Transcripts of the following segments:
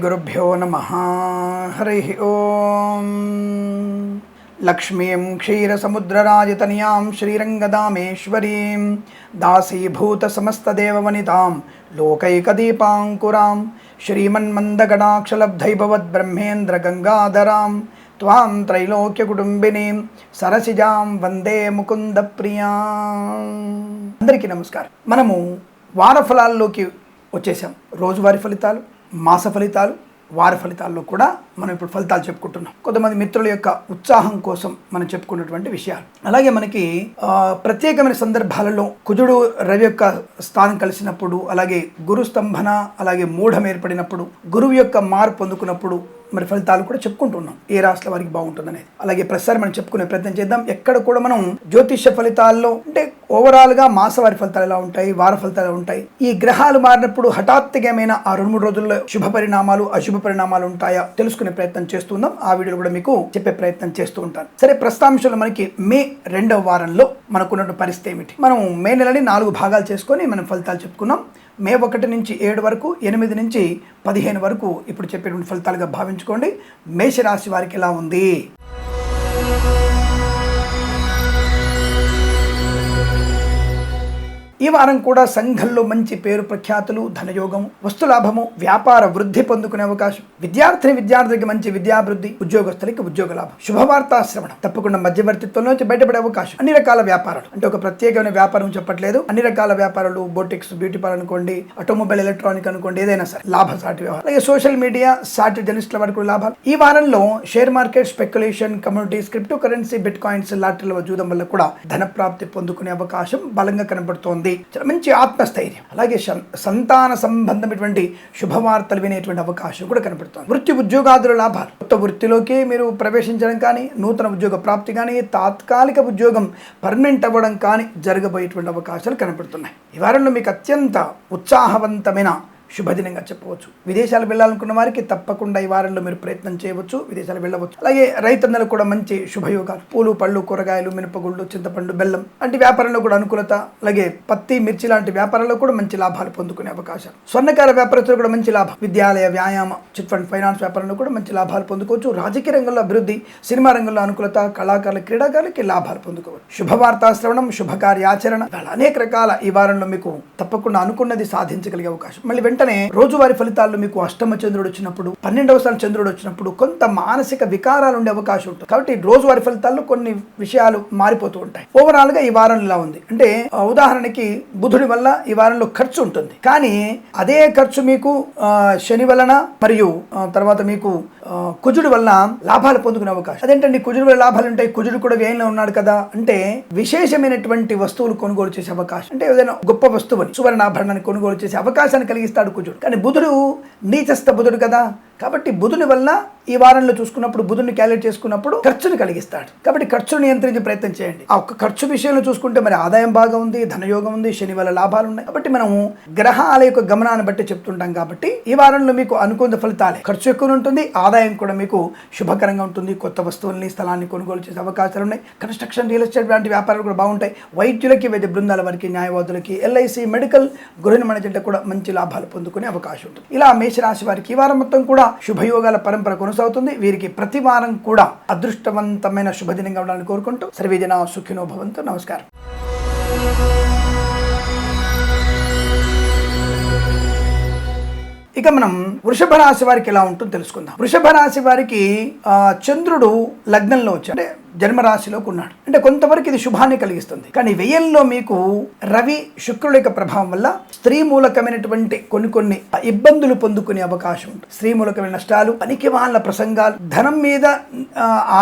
గురుభ్యో నమః. హరి ఓం. లక్ష్మీం క్షీరసముద్రరాజతనయాం శ్రీరంగదామేశ్వరీం దాసీభూత సమస్తదేవవనితాం లోకైకదీపాంకురాం శ్రీమన్మందగణాక్షలబ్ధైభవద్బ్రహ్మేంద్రగంగాధరాం త్వాం త్రైలోక్యకుటుంబినీం సరసిజాం వందే ముకుందప్రియాం. అందరికీ నమస్కారం. మనము వార ఫలాల్లోకి వచ్చేసాం. రోజువారీ ఫలితాలు, మాస ఫలితాలు, వార ఫలితాల్లో కూడా మనం ఇప్పుడు ఫలితాలు చెప్పుకుంటున్నాం. కొంతమంది మిత్రుల యొక్క ఉత్సాహం కోసం మనం చెప్పుకున్నటువంటి విషయాలు. అలాగే మనకి ప్రత్యేకమైన సందర్భాలలో కుజుడు రవి యొక్క స్థానం కలిసినప్పుడు, అలాగే గురు స్తంభన, అలాగే మూఢం ఏర్పడినప్పుడు, గురువు యొక్క మార్పు పొందుకున్నప్పుడు మరి ఫలితాలు కూడా చెప్పుకుంటున్నాం. ఏ రాశుల వారికి బాగుంటుంది అనేది. అలాగే ప్రతిసారి మనం చెప్పుకునే ప్రయత్నం చేద్దాం. ఎక్కడ కూడా మనం జ్యోతిష్య ఫలితాల్లో అంటే ఓవరాల్గా మాసవారి ఫలితాలు ఎలా ఉంటాయి, వార ఫలితాలు ఎలా ఉంటాయి, ఈ గ్రహాలు మారినప్పుడు హఠాత్తుగా ఏమైనా ఆ 2-3 రోజుల్లో శుభ పరిణామాలు, అశుభ పరిణామాలు ఉంటాయా తెలుసుకునే ప్రయత్నం చేస్తున్నాం. ఆ వీడియోలు కూడా మీకు చెప్పే ప్రయత్నం చేస్తూ ఉంటాను. సరే, ప్రస్తుతాంశంలో మనకి మే 2వ వారంలో మనకున్న పరిస్థితి ఏమిటి? మనం మే నెలని 4 భాగాలు చేసుకొని మనం ఫలితాలు చెప్పుకున్నాం. మే 1 నుంచి 7 వరకు, 8 నుంచి 15 వరకు ఇప్పుడు చెప్పేటువంటి ఫలితాలుగా భావించుకోండి. మేషరాశి వారికి ఎలా ఉంది? ఈ వారం కూడా సంఘంలో మంచి పేరు ప్రఖ్యాతులు, ధనయోగము, వస్తులాభము, వ్యాపార వృద్ధి పొందుకునే అవకాశం, విద్యార్థులకి మంచి విద్యాభివృద్ధి, ఉద్యోగస్తులకి ఉద్యోగ లాభం, శుభవార్తా శ్రవణం, తప్పకుండా మధ్యవర్తిత్వం నుంచి బయటపడే అవకాశం. అన్ని రకాల వ్యాపారాలు అంటే ఒక ప్రత్యేకమైన వ్యాపారం చెప్పట్లేదు, అన్ని రకాల వ్యాపారాలు, బొటిక్స్, బ్యూటీ పార్లర్ అనుకోండి, ఆటోమొబైల్, ఎలక్ట్రానిక్ అనుకోండి, ఏదైనా సరే లాభసాటి వ్యవహారం. అలాగే సోషల్ మీడియా, సాటి జర్నలిస్టుల వరకు లాభాలు. ఈ వారంలో share market, speculation, communities, crypto currency, bitcoins, లాటరీల జూదం వల్ల కూడా ధన ప్రాప్తి పొందుకునే అవకాశం బలంగా కనబడుతోంది. చాలా మంచి ఆత్మస్థైర్యం, అలాగే సంతాన సంబంధమైనటువంటి శుభవార్తలు వినేటువంటి అవకాశం కూడా కనబడుతుంది. వృత్తి ఉద్యోగాదుల లాభాలు, కొత్త వృత్తిలోకి మీరు ప్రవేశించడం కానీ, నూతన ఉద్యోగ ప్రాప్తి కానీ, తాత్కాలిక ఉద్యోగం పర్మనెంట్ అవ్వడం కానీ జరగబోయేటువంటి అవకాశాలు కనబడుతున్నాయి. ఈ వారంలో మీకు అత్యంత ఉత్సాహవంతమైన శుభదినంగా చెప్పవచ్చు. విదేశాలు వెళ్ళాలనుకున్న వారికి తప్పకుండా ఈ వారంలో మీరు ప్రయత్నం చేయవచ్చు, విదేశాలు వెళ్ళవచ్చు. అలాగే రైతన్నలకు కూడా మంచి శుభయోగాలు, పూలు, పళ్ళు, కూరగాయలు, మినపగుళ్ళు, చింతపండు, బెల్లం వంటి వ్యాపారంలో కూడా అనుకూలత. అలాగే పత్తి, మిర్చి లాంటి వ్యాపారాల్లో కూడా మంచి లాభాలు పొందుకునే అవకాశం. స్వర్ణకార వ్యాపారస్తులు కూడా మంచి లాభం. విద్యాలయ, వ్యాయామ, చిట్ ఫండ్, ఫైనాన్స్ వ్యాపారంలో కూడా మంచి లాభాలు పొందుకోవచ్చు. రాజకీయ రంగంలో అభివృద్ధి, సినిమా రంగంలో అనుకూలత, కళాకారులు, క్రీడాకారులకి లాభాలు పొందుకోవచ్చు. శుభవార్తా శ్రవణం, శుభకార్యాచరణ, అనేక రకాల ఈ వారంలో మీకు తప్పకుండా అనుకున్నది సాధించగలిగే అవకాశం. మళ్ళీ రోజువారీ ఫలితాల్లో మీకు అష్టమ చంద్రుడు వచ్చినప్పుడు, 12వ స్థానం చంద్రుడు వచ్చినప్పుడు కొంత మానసిక వికారాలు ఉండే అవకాశం ఉంటుంది. కాబట్టి రోజువారీ ఫలితాల్లో కొన్ని విషయాలు మారిపోతూ ఉంటాయి. ఓవరాల్ గా ఈ వారం ఇలా ఉంది అంటే, ఉదాహరణకి బుధుడి వల్ల ఈ వారంలో ఖర్చు ఉంటుంది, కానీ అదే ఖర్చు మీకు శని వలన మరియు తర్వాత మీకు కుజుడి వల్ల లాభాలు పొందుకునే అవకాశం. అదేంటండి కుజుడి వల్ల లాభాలు ఉంటాయి? కుజుడు కూడా వ్యయంలో ఉన్నాడు కదా అంటే, విశేషమైనటువంటి వస్తువులు కొనుగోలు చేసే అవకాశం. అంటే ఏదైనా గొప్ప వస్తువుని, సువర్ణాభరణాన్ని కొనుగోలు చేసే అవకాశాన్ని కలిగిస్తాడు కుజుడు. కానీ బుధుడు నీచస్థ బుధుడు కదా, కాబట్టి బుధుని వల్ల ఈ వారంలో చూసుకున్నప్పుడు, బుధుని క్యాలిక్యులేట్ చేసుకున్నప్పుడు ఖర్చుని కలిగిస్తాడు. కాబట్టి ఖర్చును నియంత్రించే ప్రయత్నం చేయండి. ఆ ఒక్క ఖర్చు విషయంలో చూసుకుంటే మరి ఆదాయం బాగా ఉంది, ధనయోగం ఉంది, శని వల్ల లాభాలు ఉన్నాయి. కాబట్టి మనము గ్రహాల యొక్క గమనాన్ని బట్టి చెప్తుంటాం. కాబట్టి ఈ వారంలో మీకు అనుకున్న ఫలితాలే. ఖర్చు ఎక్కువ ఉంటుంది, ఆదాయం కూడా మీకు శుభకరంగా ఉంటుంది. కొత్త వస్తువుల్ని, స్థలాన్ని కొనుగోలు చేసే అవకాశాలు ఉన్నాయి. కన్స్ట్రక్షన్, రియల్ ఎస్టేట్ లాంటి వ్యాపారాలు కూడా బాగుంటాయి. వైద్యులకి, వైద్య బృందాల వారికి, న్యాయవాదులకి, ఎల్ఐసి, మెడికల్, గృహ నిర్మాణ జంట కూడా మంచి లాభాలు పొందుకునే అవకాశం ఉంటుంది. ఇలా మేషరాశి వారికి ఈ వారం మొత్తం కూడా శుభయోగాల పరంపర కొనసాగుతుంది. వీరికి ప్రతి వారం కూడా అదృష్టవంతమైన శుభదినంగా ఉండాలని కోరుకుంటూ సర్వేజన సుఖినో భవంతు. నమస్కారం. ఇక మనం వృషభ రాశి వారికి ఎలా ఉంటుందో తెలుసుకుందాం. వృషభ రాశి వారికి చంద్రుడు లగ్నంలో వచ్చాడు, అంటే జన్మరాశిలోకి ఉన్నాడు. అంటే కొంతవరకు ఇది శుభాన్ని కలిగిస్తుంది. కానీ వ్యయంలో మీకు రవి, శుక్రుల యొక్క ప్రభావం వల్ల స్త్రీ మూలకమైనటువంటి కొన్ని ఇబ్బందులు పొందుకునే అవకాశం ఉంటుంది. స్త్రీ మూలకమైన నష్టాలు, పనికి వాళ్ళ ప్రసంగాలు, ధనం మీద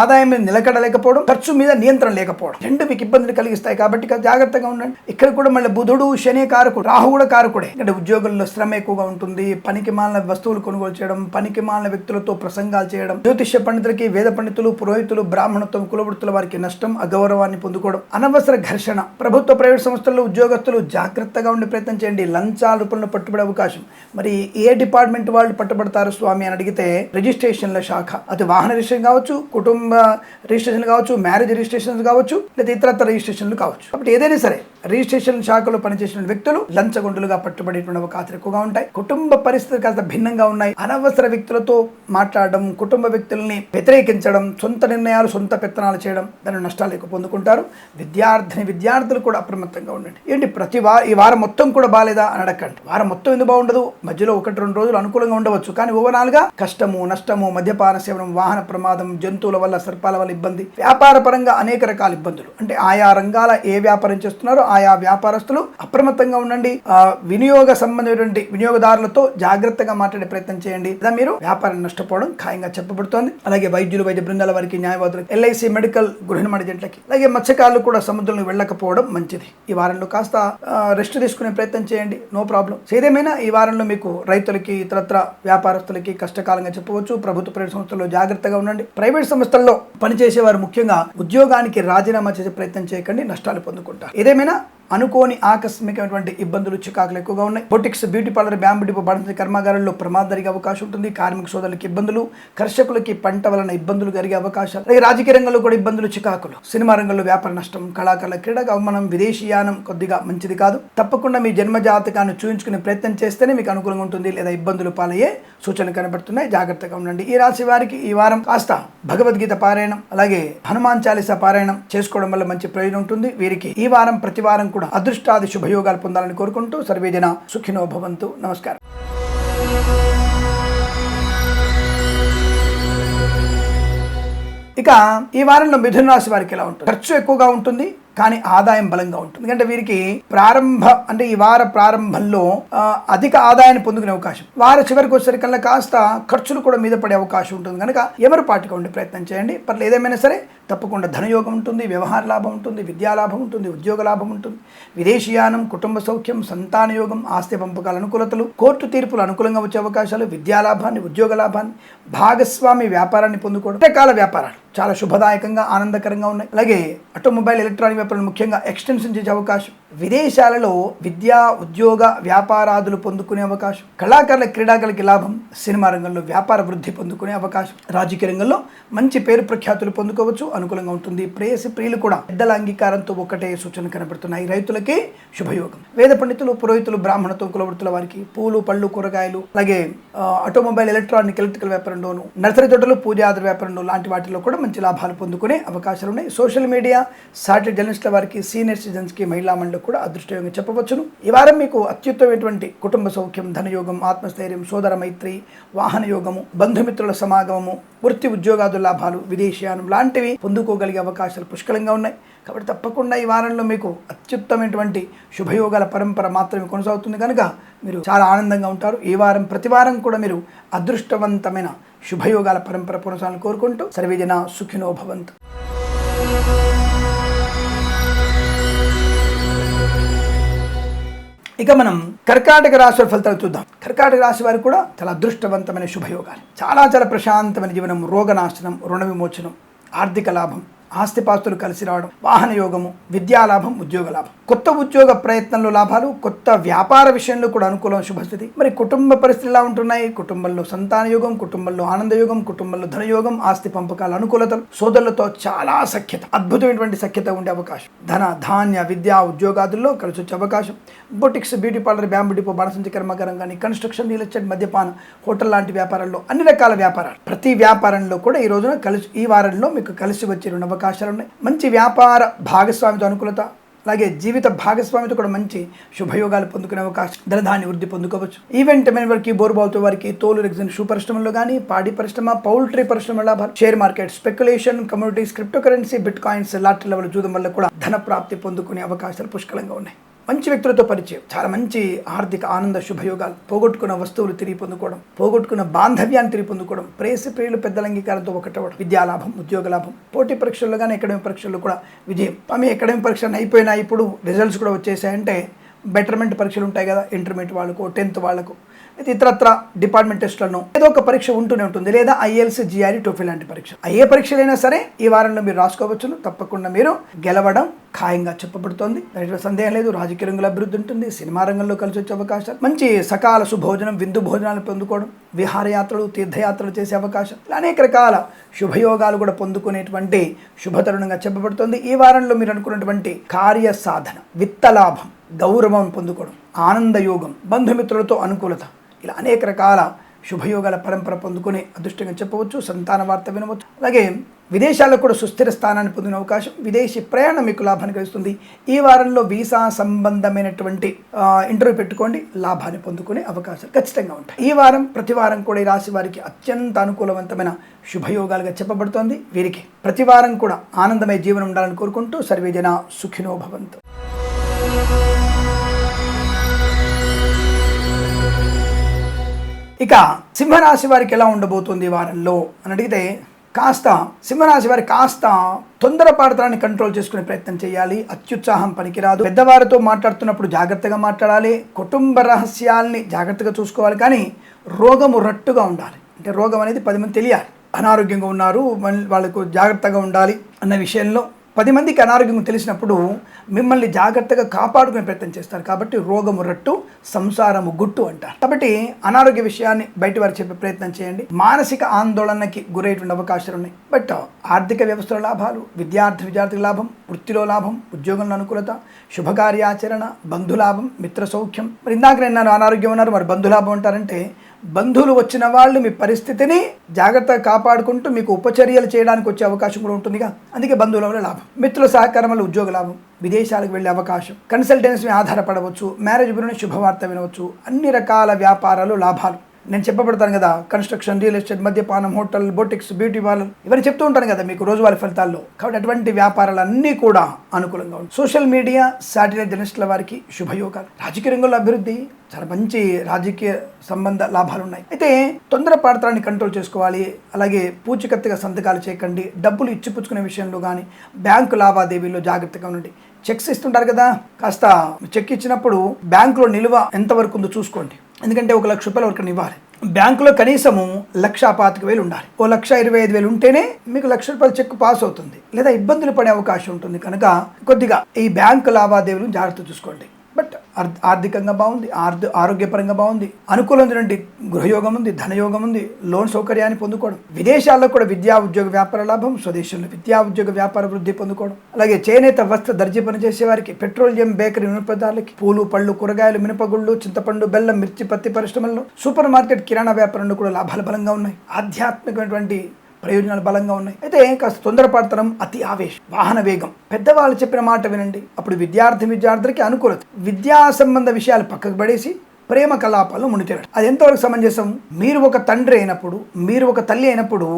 ఆదాయం మీద నిలకడ లేకపోవడం, ఖర్చు మీద నియంత్రణ లేకపోవడం, రెండు మీకు ఇబ్బందులు కలిగిస్తాయి. కాబట్టి జాగ్రత్తగా ఉండండి. ఇక్కడ కూడా మళ్ళీ బుధుడు, శని కారకుడు, రాహు కూడా కారకుడే. అంటే ఉద్యోగంలో శ్రమ ఎక్కువగా ఉంటుంది. పనికి మాలిన వస్తువులు కొనుగోలు చేయడం, పనికి మాలిన వ్యక్తులతో ప్రసంగాలు చేయడం, జ్యోతిష్య పండితులకి, వేద పండితులు, పురోహితులు, బ్రాహ్మణత్వం, కులవృత్తుల వారికి నష్టం, అగౌరవాన్ని పొందుకోవడం, అనవసర ఘర్షణ. ప్రభుత్వ, ప్రైవేట్ సంస్థల్లో ఉద్యోగస్తులు జాగ్రత్తగా ఉండే ప్రయత్నం చేయండి. లంచాల రూపంలో పట్టుబడే అవకాశం. మరి ఏ డిపార్ట్మెంట్ వాళ్ళు పట్టుబడతారు స్వామి అని అడిగితే, రిజిస్ట్రేషన్ల శాఖ. అది వాహన రిజిస్ట్రేషన్ కావచ్చు, కుటుంబ రిజిస్ట్రేషన్ కావచ్చు, మ్యారేజ్ రిజిస్ట్రేషన్స్ కావచ్చు, లేదా ఇతరత్ర రిజిస్ట్రేషన్లు కావచ్చు. కాబట్టి ఏదైనా సరే రిజిస్ట్రేషన్ శాఖలో పనిచేసిన వ్యక్తులు లంచగొండులుగా పట్టుబడేటువంటి అవకాశాలు ఎక్కువగా ఉంటాయి. కుటుంబ పరిస్థితులు కాస్త భిన్నంగా ఉన్నాయి. అనవసర వ్యక్తులతో మాట్లాడడం, కుటుంబ వ్యక్తుల్ని వ్యతిరేకించడం, సొంత నిర్ణయాలు, సొంత పెత్తనాలు చేయడం, దాని నష్టాలు ఎక్కువ పొందుకుంటారు. విద్యార్థులు కూడా అప్రమత్తంగా ఉండండి. ఏంటి ఈ వారం మొత్తం కూడా బాలేదా అని అడగండి. వారం మొత్తం ఎందుకు బాగుండదు? మధ్యలో 1-2 రోజులు అనుకూలంగా ఉండవచ్చు. కానీ ఓవరాల్ గా కష్టము, నష్టము, మద్యపాన సేవనం, వాహన ప్రమాదం, జంతువుల వల్ల, సర్పాల వల్ల ఇబ్బంది, వ్యాపార పరంగా అనేక రకాల ఇబ్బందులు. అంటే ఆయా రంగాల ఏ వ్యాపారం చేస్తున్నారో ఆయా వ్యాపారస్తులు అప్రమత్తంగా ఉండండి. వినియోగ సంబంధమైనటువంటి వినియోగదారులతో జాగ్రత్తగా మాట్లాడే ప్రయత్నం చేయండి. లేదా మీరు వ్యాపారం నష్టపోవడం ఖాయంగా చెప్పబడుతోంది. అలాగే వైద్యులు, వైద్య బృందాల వారికి, న్యాయవాదులకు, ఎల్ఐసి, మెడికల్, గృహ నిర్మాణ జంటలకి, అలాగే మత్స్యకారులు కూడా సముద్రంలో వెళ్ళకపోవడం మంచిది. ఈ వారంలో కాస్త రెస్ట్ తీసుకునే ప్రయత్నం చేయండి. No problem. ఏదేమైనా ఈ వారంలో మీకు రైతులకి, ఇతరత్ర వ్యాపారస్తులకి కష్టకాలంగా చెప్పవచ్చు. ప్రభుత్వ ప్రైవేట్ సంస్థల్లో జాగ్రత్తగా ఉండండి. ప్రైవేట్ సంస్థల్లో పనిచేసే వారు ముఖ్యంగా ఉద్యోగానికి రాజీనామా చేసే ప్రయత్నం చేయకండి, నష్టాలు పొందుకుంటారు. ఏదేమైనా అనుకోని ఆకస్మికమైనటువంటి ఇబ్బందులు, చికాకులు ఎక్కువగా ఉన్నాయి. Boutiques, beauty parlour, bamboo depot, బాణసంచ కర్మాగారాల్లో ప్రమాదం జరిగే అవకాశం ఉంటుంది. కార్మిక సోదరులకి ఇబ్బందులు, కర్షకులకి పంట వలన ఇబ్బందులు జరిగే అవకాశాలు, అలాగే రాజకీయ రంగంలో కూడా ఇబ్బందులు, చికాకులు, సినిమా రంగంలో వ్యాపార నష్టం, కళాకారుల క్రీడకు అవమానం, విదేశీయానం కొద్దిగా మంచిది కాదు. తప్పకుండా మీ జన్మ జాతకాన్ని చూయించుకునే ప్రయత్నం చేస్తేనే మీకు అనుకూలంగా ఉంటుంది, లేదా ఇబ్బందులు పాలయ్యే సూచనలు కనబడుతున్నాయి. జాగ్రత్తగా ఉండండి. ఈ రాశి వారికి ఈ వారం కాస్త భగవద్గీత పారాయణం, అలాగే హనుమాన్ చాలీసా పారాయణం చేసుకోవడం వల్ల మంచి ప్రయోజనం ఉంటుంది. వీరికి ఈ వారం ప్రతి వారం కూడా అదృష్టాది శుభయోగాలు పొందాలని కోరుకుంటూ సర్వేజన సుఖినో భవంతు. నమస్కారం. ఇక ఈ వారంలో మిథున రాశి వారికి ఎలా ఉంటుంది? ఖర్చు ఎక్కువగా ఉంటుంది, కానీ ఆదాయం బలంగా ఉంటుంది. ఎందుకంటే వీరికి ఈ వార ప్రారంభంలో అధిక ఆదాయాన్ని పొందుకునే అవకాశం, వార చివరికి వచ్చేసరికల్లా కాస్త ఖర్చులు కూడా మీద పడే అవకాశం ఉంటుంది. కనుక ఎవరు పాటిగా ఉండే ప్రయత్నం చేయండి. పర్లేదు, ఏదేమైనా సరే తప్పకుండా ధనయోగం ఉంటుంది, వ్యవహార లాభం ఉంటుంది, విద్యా లాభం ఉంటుంది, ఉద్యోగ లాభం ఉంటుంది, విదేశీయానం, కుటుంబ సౌఖ్యం, సంతాన యోగం, ఆస్తి పంపకాల అనుకూలతలు, కోర్టు తీర్పులు అనుకూలంగా వచ్చే అవకాశాలు, విద్యా లాభాన్ని, ఉద్యోగ లాభాన్ని, భాగస్వామి వ్యాపారాన్ని పొందుకోవడం, రకాల వ్యాపారాలు చాలా శుభదాయకంగా, ఆనందకరంగా ఉన్నాయి. అలాగే ఆటోమొబైల్, ఎలక్ట్రానిక్ వ్యాపారాలు ముఖ్యంగా ఎక్స్టెన్షన్ చేసే అవకాశం, విదేశాలలో విద్యా, ఉద్యోగ, వ్యాపారాదులు పొందుకునే అవకాశం, కళాకారుల, క్రీడాకారులకి లాభం, సినిమా రంగంలో వ్యాపార వృద్ధి పొందుకునే అవకాశం, రాజకీయ రంగంలో మంచి పేరు ప్రఖ్యాతులు పొందుకోవచ్చు, అనుకూలంగా ఉంటుంది. ప్రేయసి ప్రియులు కూడా పెద్దల అంగీకారంతో ఒకటే సూచనలు కనబడుతున్నాయి. రైతులకి శుభయోగం. వేద పండితులు, పురోహితులు, బ్రాహ్మణత్వం, కులవృత్తుల వారికి పూలు, పళ్ళు, కూరగాయలు, అలాగే ఆటోమొబైల్, ఎలక్ట్రానిక్, ఎలక్ట్రికల్ వ్యాపారంలోను, నర్సరీ తోటలు, పూజాది వ్యాపారంలో లాంటి వాటిలో కూడా మంచి లాభాలు పొందుకునే అవకాశాలు ఉన్నాయి. సోషల్ మీడియా, సాటిలైట్ జర్నలిస్టుల వారికి, సీనియర్ సిటిజన్స్కి, మహిళా మండలికి కూడా అదృష్టయోగం చెప్పవచ్చును. ఈ వారం మీకు అత్యుత్తమైనటువంటి కుటుంబ సౌఖ్యం, ధనయోగం, ఆత్మస్థైర్యం, సోదర మైత్రి, వాహన యోగము, బంధుమిత్రుల సమాగమము, వృత్తి ఉద్యోగాదుల లాభాలు, విదేశీయానం లాంటివి పొందుకోగలిగే అవకాశాలు పుష్కలంగా ఉన్నాయి. కాబట్టి తప్పకుండా ఈ వారంలో మీకు అత్యుత్తమైనటువంటి శుభయోగాల పరంపర మాత్రమే కొనసాగుతుంది. కనుక మీరు చాలా ఆనందంగా ఉంటారు. ఈ వారం ప్రతి వారం కూడా మీరు అదృష్టవంతమైన శుభయోగాల పరంపర కొనసాగాలని కోరుకుంటూ సర్వేజన సుఖినో భవంతు. ఇక మనం కర్కాటక రాశి వారి ఫలితాలు చూద్దాం. కర్కాటక రాశి వారికి కూడా చాలా అదృష్టవంతమైన శుభయోగాలు, చాలా ప్రశాంతమైన జీవనం, రోగనాశనం, రుణ విమోచనం, ఆర్థిక లాభం, ఆస్తిపాస్తులు కలిసి రావడం, వాహన యోగము, విద్యాలాభం, ఉద్యోగ లాభం, కొత్త ఉద్యోగ ప్రయత్నంలో లాభాలు, కొత్త వ్యాపార విషయంలో కూడా అనుకూలం, శుభస్థితి. మరి కుటుంబ పరిస్థితులు ఎలా ఉంటున్నాయి? కుటుంబంలో సంతాన యోగం, కుటుంబంలో ఆనందయోగం, కుటుంబంలో ధనయోగం, ఆస్తి పంపకాల అనుకూలతలు, సోదరులతో చాలా సఖ్యత, అద్భుతమైనటువంటి సఖ్యత ఉండే అవకాశం, ధన ధాన్య విద్యా ఉద్యోగాదుల్లో కలిసి వచ్చే అవకాశం, boutiques, beauty parlour, bamboo depot, బాణసంచ కర్మాగారం కానీ, కన్స్ట్రక్షన్, రియల్ ఎస్టేట్, మద్యపాన, హోటల్ లాంటి వ్యాపారాల్లో, అన్ని రకాల వ్యాపారాలు, ప్రతి వ్యాపారంలో కూడా ఈ రోజున ఈ వారంలో మీకు కలిసి వచ్చే అవకాశాలు ఉన్నాయి. మంచి వ్యాపార భాగస్వామితో అనుకూలత, అలాగే జీవిత భాగస్వామితో కూడా మంచి శుభయోగాలు పొందుకునే అవకాశం, ధనధాన్య వృద్ధి పొందుకోవచ్చు. ఈవెంట్ వారికి, బోర్బావుతో వారికి, తోలు రెగ్జిన్ షూ పరిశ్రమలో కానీ, పాడి పరిశ్రమ, పౌల్ట్రీ పరిశ్రమ లాభాలు, share market, speculation, communities, crypto currency, bit coins, lottery level జూదం వల్ల కూడా ధన ప్రాప్తి పొందుకునే అవకాశాలు పుష్కలంగా ఉన్నాయి. మంచి వ్యక్తులతో పరిచయం, చాలా మంచి ఆర్థిక ఆనంద శుభయోగాలు, పోగొట్టుకున్న వస్తువులు తిరిగి పొందుకోవడం, పోగొట్టుకున్న బాంధవ్యాన్ని తిరిగి పొందుకోవడం, ప్రేసి ప్రియులు పెద్దల అంగీకారంతో ఒకటవడం, విద్యాలాభం, ఉద్యోగ లాభం, పోటీ పరీక్షల్లో కానీ, అకాడమిక్ పరీక్షల్లో కూడా విజయం. ఆమె అకాడమిక్ పరీక్షలు అయిపోయినా ఇప్పుడు రిజల్ట్స్ కూడా వచ్చేసాయంటే బెటర్మెంట్ పరీక్షలు ఉంటాయి కదా, ఇంటర్మీడియట్ వాళ్ళకు, 10th వాళ్ళకు, అయితే ఇతరత్ర డిపార్ట్మెంట్ టెస్టులను ఏదో ఒక పరీక్ష ఉంటూనే ఉంటుంది, లేదా IELTS, GRE, TOEFL లాంటి పరీక్ష. ఏ పరీక్షలైనా సరే ఈ వారంలో మీరు రాసుకోవచ్చును. తప్పకుండా మీరు గెలవడం ఖాయంగా చెప్పబడుతోంది. దాంట్లో సందేహం లేదు. రాజకీయ రంగంలో అభివృద్ధి ఉంటుంది, సినిమా రంగంలో కలిసి వచ్చే అవకాశాలు, మంచి సకాల సుభోజనం, విందు భోజనాలు పొందుకోవడం, విహారయాత్రలు, తీర్థయాత్రలు చేసే అవకాశం, ఇలా అనేక రకాల శుభయోగాలు కూడా పొందుకునేటువంటి శుభతరుణంగా చెప్పబడుతుంది. ఈ వారంలో మీరు అనుకున్నటువంటి కార్య సాధన, విత్త లాభం, గౌరవం పొందుకోవడం, ఆనందయోగం, బంధుమిత్రులతో అనుకూలత, ఇలా అనేక రకాల శుభయోగాల పరంపర పొందుకునే అదృష్టంగా చెప్పవచ్చు. సంతాన వార్త వినవచ్చు. అలాగే విదేశాల్లో కూడా సుస్థిర స్థానాన్ని పొందిన అవకాశం, విదేశీ ప్రయాణం మీకు లాభాన్ని కలిగిస్తుంది. ఈ వారంలో వీసా సంబంధమైనటువంటి ఇంటర్వ్యూ పెట్టుకోండి, లాభాన్ని పొందుకునే అవకాశాలు ఖచ్చితంగా ఉంటాయి. ఈ వారం ప్రతి వారం కూడా ఈ రాశి వారికి అత్యంత అనుకూలవంతమైన శుభయోగాలుగా చెప్పబడుతోంది. వీరికి ప్రతి వారం కూడా ఆనందమయ జీవనం ఉండాలని కోరుకుంటూ సర్వేజన సుఖినో భవంతు. ఇక సింహరాశి వారికి ఎలా ఉండబోతుంది ఈ వారంలో అని అడిగితే, సింహరాశి వారికి కాస్త తొందరపాటుతనాన్ని కంట్రోల్ చేసుకునే ప్రయత్నం చేయాలి. అత్యుత్సాహం పనికిరాదు. పెద్దవారితో మాట్లాడుతున్నప్పుడు జాగ్రత్తగా మాట్లాడాలి. కుటుంబ రహస్యాల్ని జాగ్రత్తగా చూసుకోవాలి. కానీ రోగము రట్టుగా ఉండాలి. అంటే రోగం అనేది 10 మంది తెలియాలి. అనారోగ్యంగా ఉన్నారు, వాళ్ళకు జాగ్రత్తగా ఉండాలి అన్న విషయంలో 10 మందికి అనారోగ్యం తెలిసినప్పుడు మిమ్మల్ని జాగ్రత్తగా కాపాడుకునే ప్రయత్నం చేస్తారు. కాబట్టి రోగము రట్టు, సంసారము గుట్టు అంటారు. కాబట్టి అనారోగ్య విషయాన్ని బయట వారికి చెప్పే ప్రయత్నం చేయండి. మానసిక ఆందోళనకి గురయ్యేటువంటి అవకాశాలు ఉన్నాయి. బట్ ఆర్థిక వ్యవస్థలో లాభాలు, విద్యార్థికి లాభం, వృత్తిలో లాభం, ఉద్యోగంలో అనుకూలత, శుభకార్యాచరణ, బంధులాభం, మిత్ర సౌఖ్యం. మరి ఇందాక నేను అనారోగ్యం ఉన్నారు, మరి బంధులాభం అంటారంటే బంధువులు వచ్చిన వాళ్ళు మీ పరిస్థితిని జాగ్రత్తగా కాపాడుకుంటూ మీకు ఉపచర్యలు చేయడానికి వచ్చే అవకాశం కూడా ఉంటుందిగా, అందుకే బంధువుల వల్ల లాభం. మిత్రుల సహకారం వల్ల ఉద్యోగ లాభం, విదేశాలకు వెళ్ళే అవకాశం, కన్సల్టెన్సీ ఆధారపడవచ్చు, మ్యారేజ్ బ్యూరోని శుభవార్త వినవచ్చు, అన్ని రకాల వ్యాపారాలు లాభాలు. నేను చెప్పబడతాను కదా, కన్స్ట్రక్షన్, రియల్ ఎస్టేట్, మద్యపానం, హోటల్, బొటిక్స్, బ్యూటీ పార్లర్, ఇవన్నీ చెప్తూ ఉంటాను కదా మీకు రోజువారీ ఫలితాల్లో. కాబట్టి అటువంటి వ్యాపారాలన్నీ కూడా అనుకూలంగా ఉంటాయి. సోషల్ మీడియా, శాటిలైట్ జర్నలిస్టుల వారికి శుభయోగాలు. రాజకీయ రంగంలో అభివృద్ధి, చాలా మంచి రాజకీయ సంబంధ లాభాలు ఉన్నాయి. అయితే తొందరపాటుతనాన్ని కంట్రోల్ చేసుకోవాలి. అలాగే పూచికత్తుగా సంతకాలు చేయకండి. డబ్బులు ఇచ్చిపుచ్చుకునే విషయంలో కానీ బ్యాంకు లావాదేవీల్లో జాగ్రత్తగా ఉండండి. చెక్స్ ఇస్తుంటారు కదా, కాస్త చెక్ ఇచ్చినప్పుడు బ్యాంకులో నిల్వ ఎంతవరకు ఉందో చూసుకోండి. ఎందుకంటే 1 లక్ష రూపాయలు వరకు ఇవ్వాలి. బ్యాంకులో కనీసము 1,25,000 ఉండాలి. 1,25,000 ఉంటేనే మీకు 1,00,000 రూపాయల చెక్ పాస్ అవుతుంది, లేదా ఇబ్బందులు పడే అవకాశం ఉంటుంది. కనుక కొద్దిగా ఈ బ్యాంకు లావాదేవీలను జాగ్రత్త చూసుకోండి. బట్ ఆర్థికంగా బాగుంది, ఆరోగ్యపరంగా బాగుంది, అనుకూలమైనటువంటి గృహయోగం ఉంది, ధనయోగం ఉంది, లోన్ సౌకర్యాన్ని పొందుకోవడం, విదేశాల్లో కూడా విద్యా ఉద్యోగ వ్యాపార లాభం, స్వదేశంలో విద్యా ఉద్యోగ వ్యాపార వృద్ధి పొందుకోవడం, అలాగే చేనేత వస్త్ర దర్జీ పనిచేసే వారికి, పెట్రోలియం, బేకరీ వినియోగదారులకి, పూలు, పళ్ళు, కూరగాయలు, మినపగుళ్ళు, చింతపండు, బెల్లం, మిర్చి, పత్తి పరిశ్రమల్లో, సూపర్ మార్కెట్, కిరాణా వ్యాపారంలో కూడా లాభాలు బలంగా ఉన్నాయి. ఆధ్యాత్మికమైనటువంటి ప్రయోజనాలు బలంగా ఉన్నాయి. అయితే కాస్త తొందరపడతనం, అతి ఆవేశం, వాహన వేగం, పెద్దవాళ్ళు చెప్పిన మాట వినండి. అప్పుడు విద్యార్థులకి అనుకూలత. విద్యా సంబంధ విషయాలు పక్కకు పడేసి ప్రేమ కలాపాలను మునితేరడం, అది ఎంతవరకు సమంజసం? మీరు ఒక తండ్రి అయినప్పుడు, మీరు ఒక తల్లి అయినప్పుడు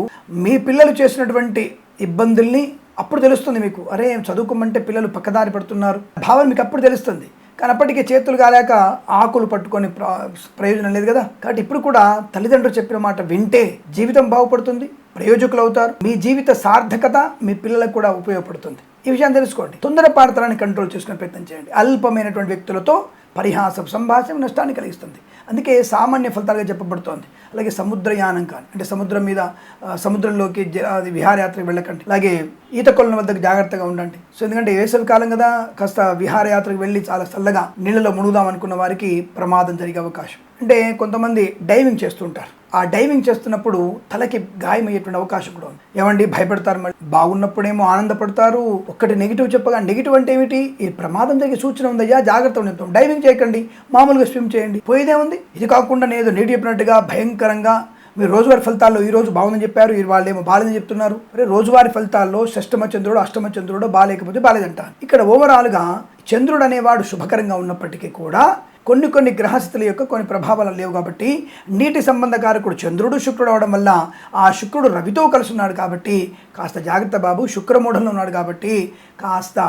మీ పిల్లలు చేసినటువంటి ఇబ్బందుల్ని అప్పుడు తెలుస్తుంది మీకు. అరే చదువుకోమంటే పిల్లలు పక్కదారి పడుతున్నారు భావన మీకు అప్పుడు తెలుస్తుంది. కానీ అప్పటికే చేతులు కాలేక ఆకులు పట్టుకొని ప్రయోజనం లేదు కదా. కాబట్టి ఇప్పుడు కూడా తల్లిదండ్రులు చెప్పిన మాట వింటే జీవితం బాగుపడుతుంది, ప్రయోజకులు అవుతారు. మీ జీవిత సార్థకత మీ పిల్లలకు కూడా ఉపయోగపడుతుంది. ఈ విషయాన్ని తెలుసుకోండి. తొందరపాటుతనాన్ని కంట్రోల్ చేసుకునే ప్రయత్నం చేయండి. అల్పమైనటువంటి వ్యక్తులతో పరిహాస సంభాషణ నష్టాన్ని కలిగిస్తుంది. అందుకే సామాన్య ఫలితాలుగా చెప్పబడుతోంది. అలాగే సముద్రయానం కానీ, అంటే సముద్రం మీద సముద్రంలోకి విహారయాత్రకు వెళ్ళకండి. అలాగే ఈత కొలను వద్దకు జాగ్రత్తగా ఉండండి. సో ఎందుకంటే వేసవి కాలం కదా, కాస్త విహారయాత్రకు వెళ్ళి చాలా చల్లగా నీళ్ళలో మునుగుదాం అనుకున్న వారికి ప్రమాదం జరిగే అవకాశం. అంటే కొంతమంది డైవింగ్ చేస్తుంటారు. ఆ డైవింగ్ చేస్తున్నప్పుడు తలకి గాయమయ్యేటువంటి అవకాశం కూడా ఉంది. ఏమండి భయపడతారు, మళ్ళీ బాగున్నప్పుడేమో ఆనందపడతారు. ఒక్కటి నెగిటివ్ చెప్పగా, నెగిటివ్ అంటే ఏమిటి? ఈ ప్రమాదం జరిగే సూచన ఉందయ్యా, జాగ్రత్త చెప్తాం. డైవింగ్ చేయకండి, మామూలుగా స్విమ్ చేయండి, పోయేదే ఉంది. ఇది కాకుండా నేను నీటి చెప్పినట్టుగా భయంకరంగా మీరు రోజువారీ ఫలితాల్లో ఈరోజు బాగుందని చెప్పారు, వాళ్ళేమో బాలేదని చెప్తున్నారు. అరే రోజువారీ ఫలితాల్లో షష్టమ చంద్రుడు, అష్టమ చంద్రుడు బాలేకపోతే బాలేదంటారు. ఇక్కడ ఓవరాల్గా చంద్రుడు అనేవాడు శుభకరంగా ఉన్నప్పటికీ కూడా కొన్ని గ్రహస్థితుల యొక్క కొన్ని ప్రభావాలు లేవు. కాబట్టి నీటి సంబంధ కారకుడు చంద్రుడు, శుక్రుడు అవడం వల్ల ఆ శుక్రుడు రవితో కలిసి ఉన్నాడు. కాబట్టి కాస్త జాగ్రత్త బాబు. శుక్రమూఢంలో ఉన్నాడు కాబట్టి కాస్త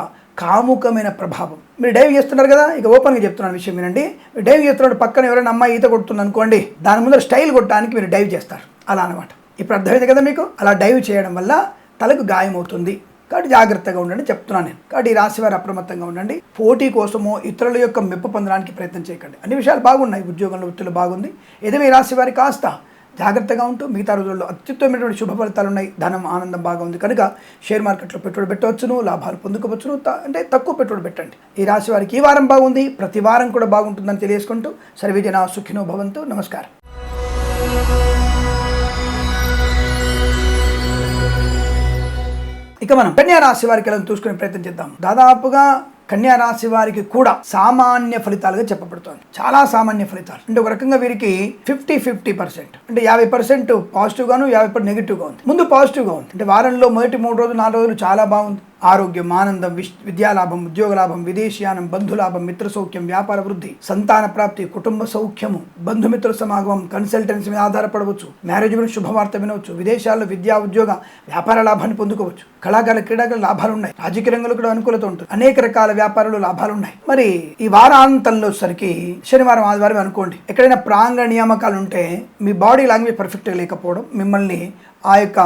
కాముకమైన ప్రభావం. మీరు డైవ్ చేస్తున్నారు కదా, ఇక ఓపెన్గా చెప్తున్నాను విషయం వినండి. మీరు డైవ్ చేస్తున్నాడు, పక్కన ఎవరైనా అమ్మాయి ఈత కొడుతుంది అనుకోండి, దాని ముందర స్టైల్ కొట్టడానికి మీరు డైవ్ చేస్తారు, అలా అనమాట. ఇప్పుడు అర్థమైంది కదా మీకు. అలా డైవ్ చేయడం వల్ల తలకు గాయం అవుతుంది, కాబట్టి జాగ్రత్తగా ఉండండి చెప్తున్నాను నేను. కాబట్టి ఈ రాశి వారు అప్రమత్తంగా ఉండండి. పోటీ కోసమో ఇతరుల యొక్క మెప్పు పొందడానికి ప్రయత్నం చేయకండి. అన్ని విషయాలు బాగున్నాయి, ఉద్యోగంలో వృత్తిలో బాగుంది. ఏదైనా ఈ రాశి వారి కాస్త జాగ్రత్తగా ఉంటూ మిగతా రోజుల్లో అత్యుత్తమైనటువంటి శుభ ఫలితాలు ఉన్నాయి. ధనం ఆనందం బాగా ఉంది కనుక షేర్ మార్కెట్లో పెట్టుబడి పెట్టవచ్చును, లాభాలు పొందుకోవచ్చును. అంటే తక్కువ పెట్టుబడి పెట్టండి. ఈ రాశి వారికి ఈ వారం బాగుంది, ప్రతి వారం కూడా బాగుంటుందని తెలియజేసుకుంటూ సర్వే జనా సుఖినో భవంతు. నమస్కారం. ఇక మనం కన్యా రాశి వారికి ఎలా చూసుకునే ప్రయత్నం చేద్దాం. దాదాపుగా కన్యా రాశి వారికి కూడా సామాన్య ఫలితాలుగా చెప్పబడుతోంది. చాలా సామాన్య ఫలితాలు అంటే ఒక రకంగా వీరికి 50-50%, అంటే 50% పాజిటివ్గాను 50% నెగిటివ్గా ఉంది. ముందు పాజిటివ్గా ఉంది, అంటే వారంలో మొదటి 3 రోజులు 4 రోజులు చాలా బాగుంది. ఆరోగ్యం, ఆనందం, విద్యాలాభం, ఉద్యోగ లాభం, విదేశీయానం, బంధులాభం, మిత్ర సౌఖ్యం, వ్యాపార వృద్ధి, సంతాన ప్రాప్తి, కుటుంబ సౌఖ్యము, బంధుమిత్రుల సమాగమం, కన్సల్టెన్సీ మీద ఆధారపడవచ్చు, మ్యారేజ్ గురించి శుభవార్త వినవచ్చు, విదేశాల్లో విద్యా ఉద్యోగ వ్యాపార లాభాన్ని పొందుకోవచ్చు, కళాకారుల క్రీడాకారుల లాభాలు ఉన్నాయి, రాజకీయ రంగంలో కూడా అనుకూలత ఉంటుంది, అనేక రకాల వ్యాపారాలు లాభాలు ఉన్నాయి. మరి ఈ వారాంతంలో సరికి శనివారం ఆదివారం అనుకోండి, ఎక్కడైనా ప్రాంగణ నియామకాలు ఉంటే మీ బాడీ లాంగ్వేజ్ పర్ఫెక్ట్గా లేకపోవడం మిమ్మల్ని ఆ యొక్క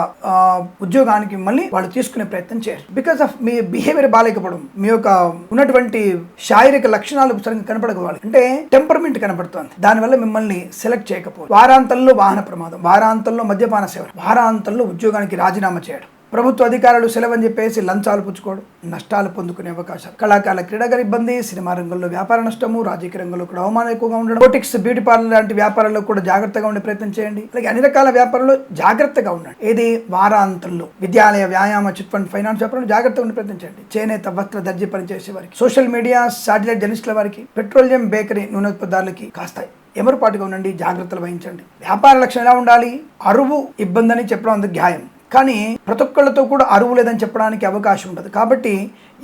ఉద్యోగానికి మిమ్మల్ని వాళ్ళు తీసుకునే ప్రయత్నం చేయరు. బికాస్ ఆఫ్ మీ బిహేవియర్ బాగాలేకపోవడం, మీ యొక్క ఉన్నటువంటి శారీరక లక్షణాలు సరిగ్గా కనపడకపోవాలి, అంటే టెంపర్మెంట్ కనపడుతుంది, దానివల్ల మిమ్మల్ని సెలెక్ట్ చేయకపోవాలి. వారాంతంలో వాహన ప్రమాదం, వారాంతంలో మద్యపాన సేవ, వారాంతంలో ఉద్యోగానికి రాజీనామా చేయడం, ప్రభుత్వ అధికారులు సెలవని చెప్పేసి లంచాలు పుచ్చుకోవడం, నష్టాలు పొందుకునే అవకాశాలు, కళాకారుల క్రీడాగారి ఇబ్బంది, సినిమా రంగంలో వ్యాపార నష్టము, రాజకీయ రంగంలో కూడా అవమానం ఎక్కువగా ఉండడం, బోటిక్స్, బ్యూటీ పార్లర్ లాంటి వ్యాపారాల్లో కూడా జాగ్రత్తగా ఉండే ప్రయత్నం చేయండి. అలాగే అన్ని రకాల వ్యాపారాల్లో జాగ్రత్తగా ఉండండి. ఏది వారాంతంలో విద్యాలయ, వ్యాయామ, చిట్ ఫండ్, ఫైనాన్స్ వ్యాపారంలో జాగ్రత్తగా ఉండే ప్రయత్నం చేయండి. చేనేత, వస్త్ర, దర్జీ పనిచేసే వారికి, సోషల్ మీడియా, శాటిలైట్ జర్నలిస్టుల వారికి, పెట్రోలియం, బేకరీ, నూనె ఉత్పత్తుదారులకి కాస్త ఎమరుపాటుగా ఉండండి, జాగ్రత్తలు వహించండి. వ్యాపార లక్షణం ఎలా ఉండాలి? అరువు ఇబ్బంది అని చెప్పడం అందుకు న్యాయం, కానీ ప్రతి ఒక్కళ్ళతో కూడా అరువు లేదని చెప్పడానికి అవకాశం ఉండదు. కాబట్టి